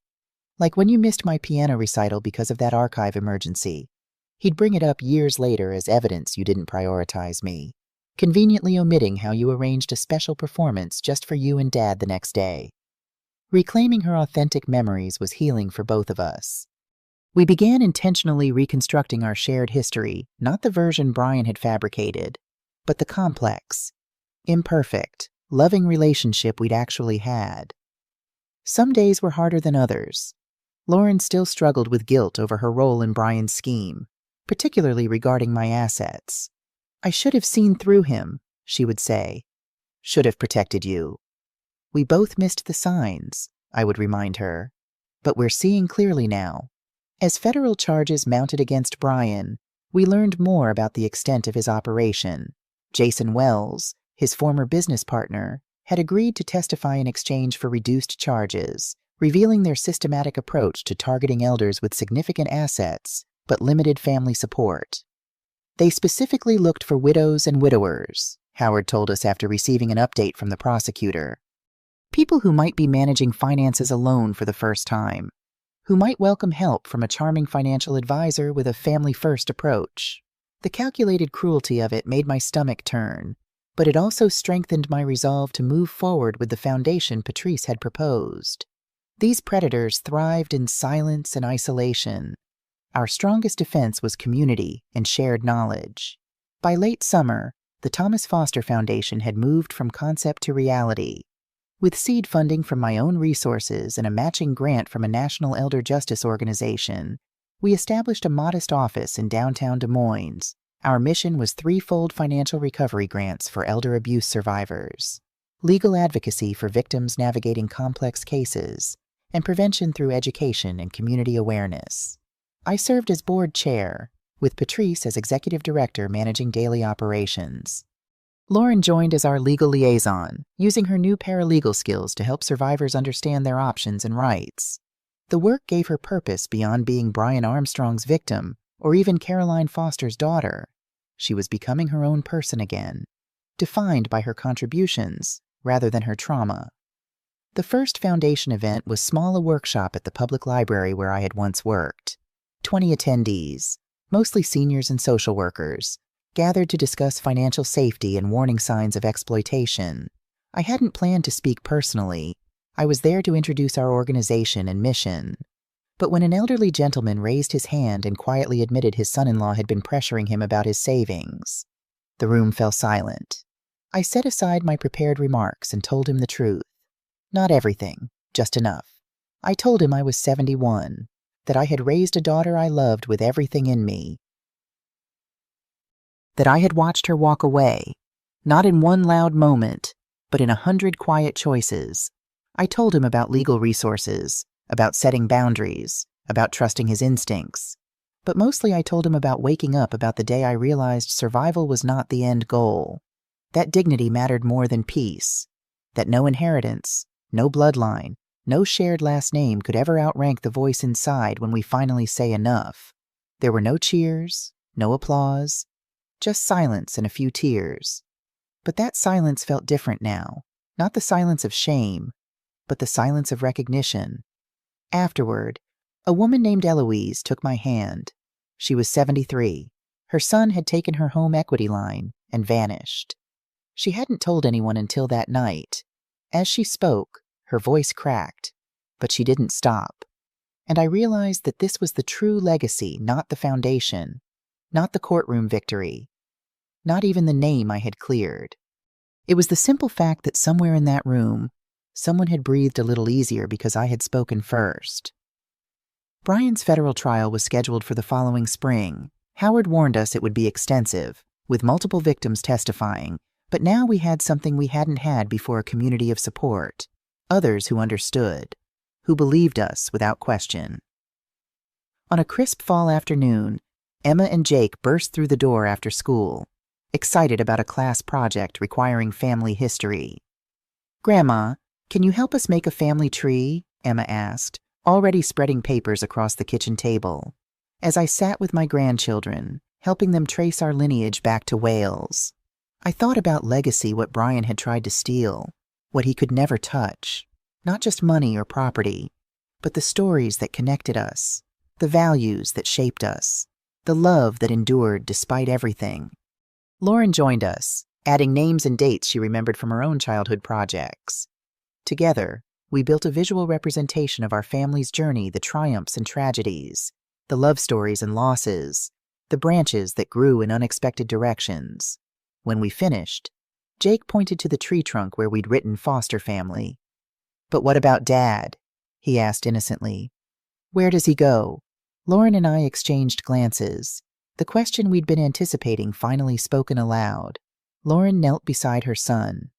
Like when you missed my piano recital because of that archive emergency. He'd bring it up years later as evidence you didn't prioritize me, conveniently omitting how you arranged a special performance just for you and Dad the next day. Reclaiming her authentic memories was healing for both of us. We began intentionally reconstructing our shared history, not the version Brian had fabricated, but the complex, imperfect, loving relationship we'd actually had. Some days were harder than others. Lauren still struggled with guilt over her role in Brian's scheme, particularly regarding my assets. I should have seen through him, she would say. Should have protected you. We both missed the signs, I would remind her. But we're seeing clearly now. As federal charges mounted against Brian, we learned more about the extent of his operation. Jason Wells, his former business partner, had agreed to testify in exchange for reduced charges, revealing their systematic approach to targeting elders with significant assets but limited family support. They specifically looked for widows and widowers, Howard told us after receiving an update from the prosecutor. People who might be managing finances alone for the first time, who might welcome help from a charming financial advisor with a family-first approach. The calculated cruelty of it made my stomach turn, but it also strengthened my resolve to move forward with the foundation Patrice had proposed. These predators thrived in silence and isolation. Our strongest defense was community and shared knowledge. By late summer, the Thomas Foster Foundation had moved from concept to reality. With seed funding from my own resources and a matching grant from a national elder justice organization, we established a modest office in downtown Des Moines. Our mission was threefold financial recovery grants for elder abuse survivors, legal advocacy for victims navigating complex cases, and prevention through education and community awareness. I served as board chair, with Patrice as executive director managing daily operations. Lauren joined as our legal liaison, using her new paralegal skills to help survivors understand their options and rights. The work gave her purpose beyond being Brian Armstrong's victim or even Caroline Foster's daughter. She was becoming her own person again, defined by her contributions rather than her trauma. The first foundation event was small a workshop at the public library where I had once worked. 20 attendees, mostly seniors and social workers, gathered to discuss financial safety and warning signs of exploitation. I hadn't planned to speak personally. I was there to introduce our organization and mission. But when an elderly gentleman raised his hand and quietly admitted his son-in-law had been pressuring him about his savings, the room fell silent. I set aside my prepared remarks and told him the truth. Not everything, just enough. I told him I was 71, that I had raised a daughter I loved with everything in me, that I had watched her walk away, not in one loud moment, but in 100 quiet choices. I told him about legal resources, about setting boundaries, about trusting his instincts. But mostly I told him about waking up about the day I realized survival was not the end goal. That dignity mattered more than peace. That no inheritance, no bloodline, no shared last name could ever outrank the voice inside when we finally say enough. There were no cheers, no applause, just silence and a few tears. But that silence felt different now. Not the silence of shame, but the silence of recognition. Afterward, a woman named Eloise took my hand. She was 73. Her son had taken her home equity line and vanished. She hadn't told anyone until that night. As she spoke, her voice cracked, but she didn't stop. And I realized that this was the true legacy, not the foundation, not the courtroom victory, not even the name I had cleared. It was the simple fact that somewhere in that room, someone had breathed a little easier because I had spoken first. Brian's federal trial was scheduled for the following spring. Howard warned us it would be extensive, with multiple victims testifying, but now we had something we hadn't had before: a community of support, others who understood, who believed us without question. On a crisp fall afternoon, Emma and Jake burst through the door after school, excited about a class project requiring family history. "Grandma, can you help us make a family tree?" Emma asked, already spreading papers across the kitchen table. As I sat with my grandchildren, helping them trace our lineage back to Wales, I thought about legacy, what Brian had tried to steal, what he could never touch. Not just money or property, but the stories that connected us, the values that shaped us, the love that endured despite everything. Lauren joined us, adding names and dates she remembered from her own childhood projects. Together, we built a visual representation of our family's journey, the triumphs and tragedies, the love stories and losses, the branches that grew in unexpected directions. When we finished, Jake pointed to the tree trunk where we'd written foster family. "But what about Dad?" he asked innocently. "Where does he go?" Lauren and I exchanged glances. The question we'd been anticipating finally spoken aloud. Lauren knelt beside her son.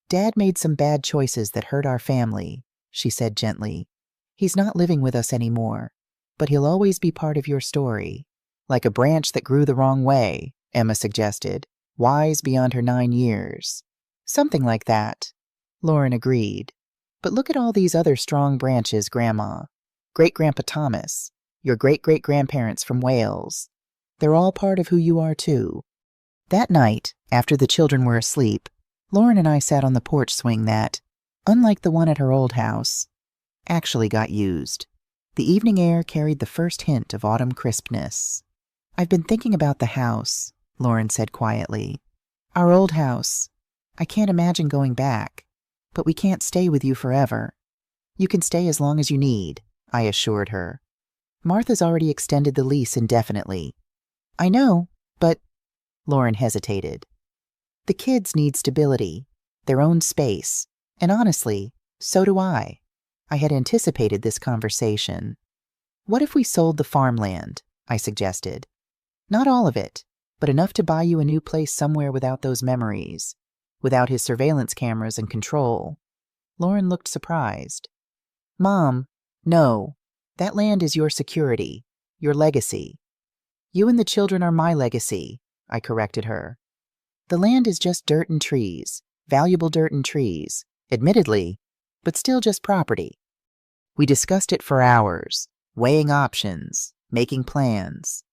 "Dad made some bad choices that hurt our family," she said gently. "He's not living with us anymore, but he'll always be part of your story." "Like a branch that grew the wrong way," Emma suggested, wise beyond her 9 years. "Something like that," Lauren agreed. "But look at all these other strong branches, Grandma. Great-Grandpa Thomas, your great-great-grandparents from Wales. They're all part of who you are, too." That night, after the children were asleep, Lauren and I sat on the porch swing that, unlike the one at her old house, actually got used. The evening air carried the first hint of autumn crispness. "I've been thinking about the house," Lauren said quietly. "Our old house. I can't imagine going back, but we can't stay with you forever." "You can stay as long as you need," I assured her. "Martha's already extended the lease indefinitely." "I know, but—" Lauren hesitated. "The kids need stability, their own space, and honestly, so do I." I had anticipated this conversation. "What if we sold the farmland?" I suggested. "Not all of it, but enough to buy you a new place somewhere without those memories, without his surveillance cameras and control." Lauren looked surprised. "Mom, no. That land is your security, your legacy." "You and the children are my legacy," I corrected her. "The land is just dirt and trees, valuable dirt and trees, admittedly, but still just property." We discussed it for hours, weighing options, making plans.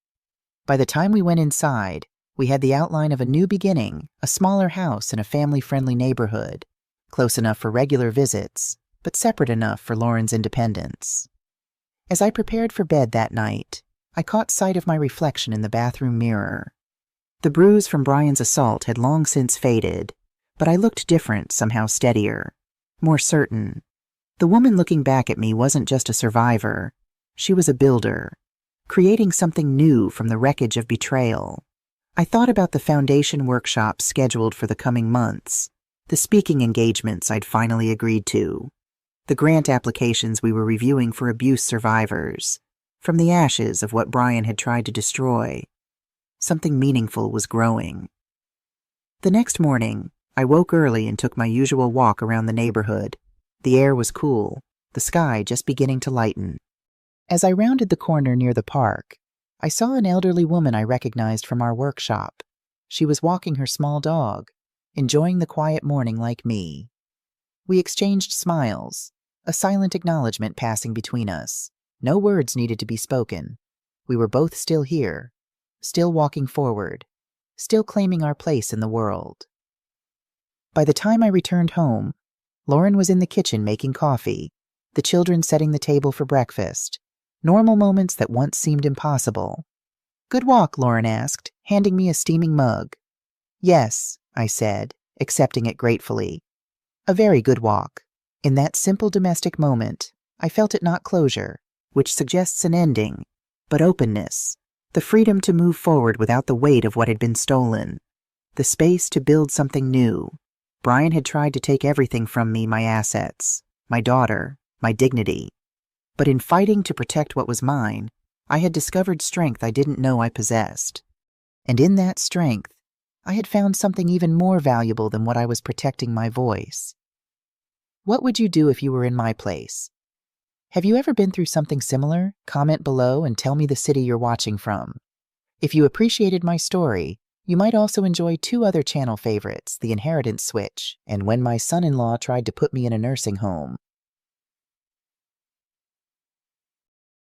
By the time we went inside, we had the outline of a new beginning, a smaller house in a family-friendly neighborhood, close enough for regular visits, but separate enough for Lauren's independence. As I prepared for bed that night, I caught sight of my reflection in the bathroom mirror. The bruise from Brian's assault had long since faded, but I looked different, somehow steadier, more certain. The woman looking back at me wasn't just a survivor. She was a builder, creating something new from the wreckage of betrayal. I thought about the foundation workshops scheduled for the coming months, the speaking engagements I'd finally agreed to, the grant applications we were reviewing for abuse survivors. From the ashes of what Brian had tried to destroy, something meaningful was growing. The next morning, I woke early and took my usual walk around the neighborhood. The air was cool, the sky just beginning to lighten. As I rounded the corner near the park, I saw an elderly woman I recognized from our workshop. She was walking her small dog, enjoying the quiet morning like me. We exchanged smiles, a silent acknowledgement passing between us. No words needed to be spoken. We were both still here, still walking forward, still claiming our place in the world. By the time I returned home, Lauren was in the kitchen making coffee, the children setting the table for breakfast. Normal moments that once seemed impossible. "Good walk?" Lauren asked, handing me a steaming mug. "Yes," I said, accepting it gratefully. "A very good walk." In that simple domestic moment, I felt it not closure, which suggests an ending, but openness, the freedom to move forward without the weight of what had been stolen, the space to build something new. Brian had tried to take everything from me, my assets, my daughter, my dignity. But in fighting to protect what was mine, I had discovered strength I didn't know I possessed. And in that strength, I had found something even more valuable than what I was protecting: my voice. What would you do if you were in my place? Have you ever been through something similar? Comment below and tell me the city you're watching from. If you appreciated my story, you might also enjoy 2 other channel favorites, The Inheritance Switch and When My Son-in-Law Tried to Put Me in a Nursing Home.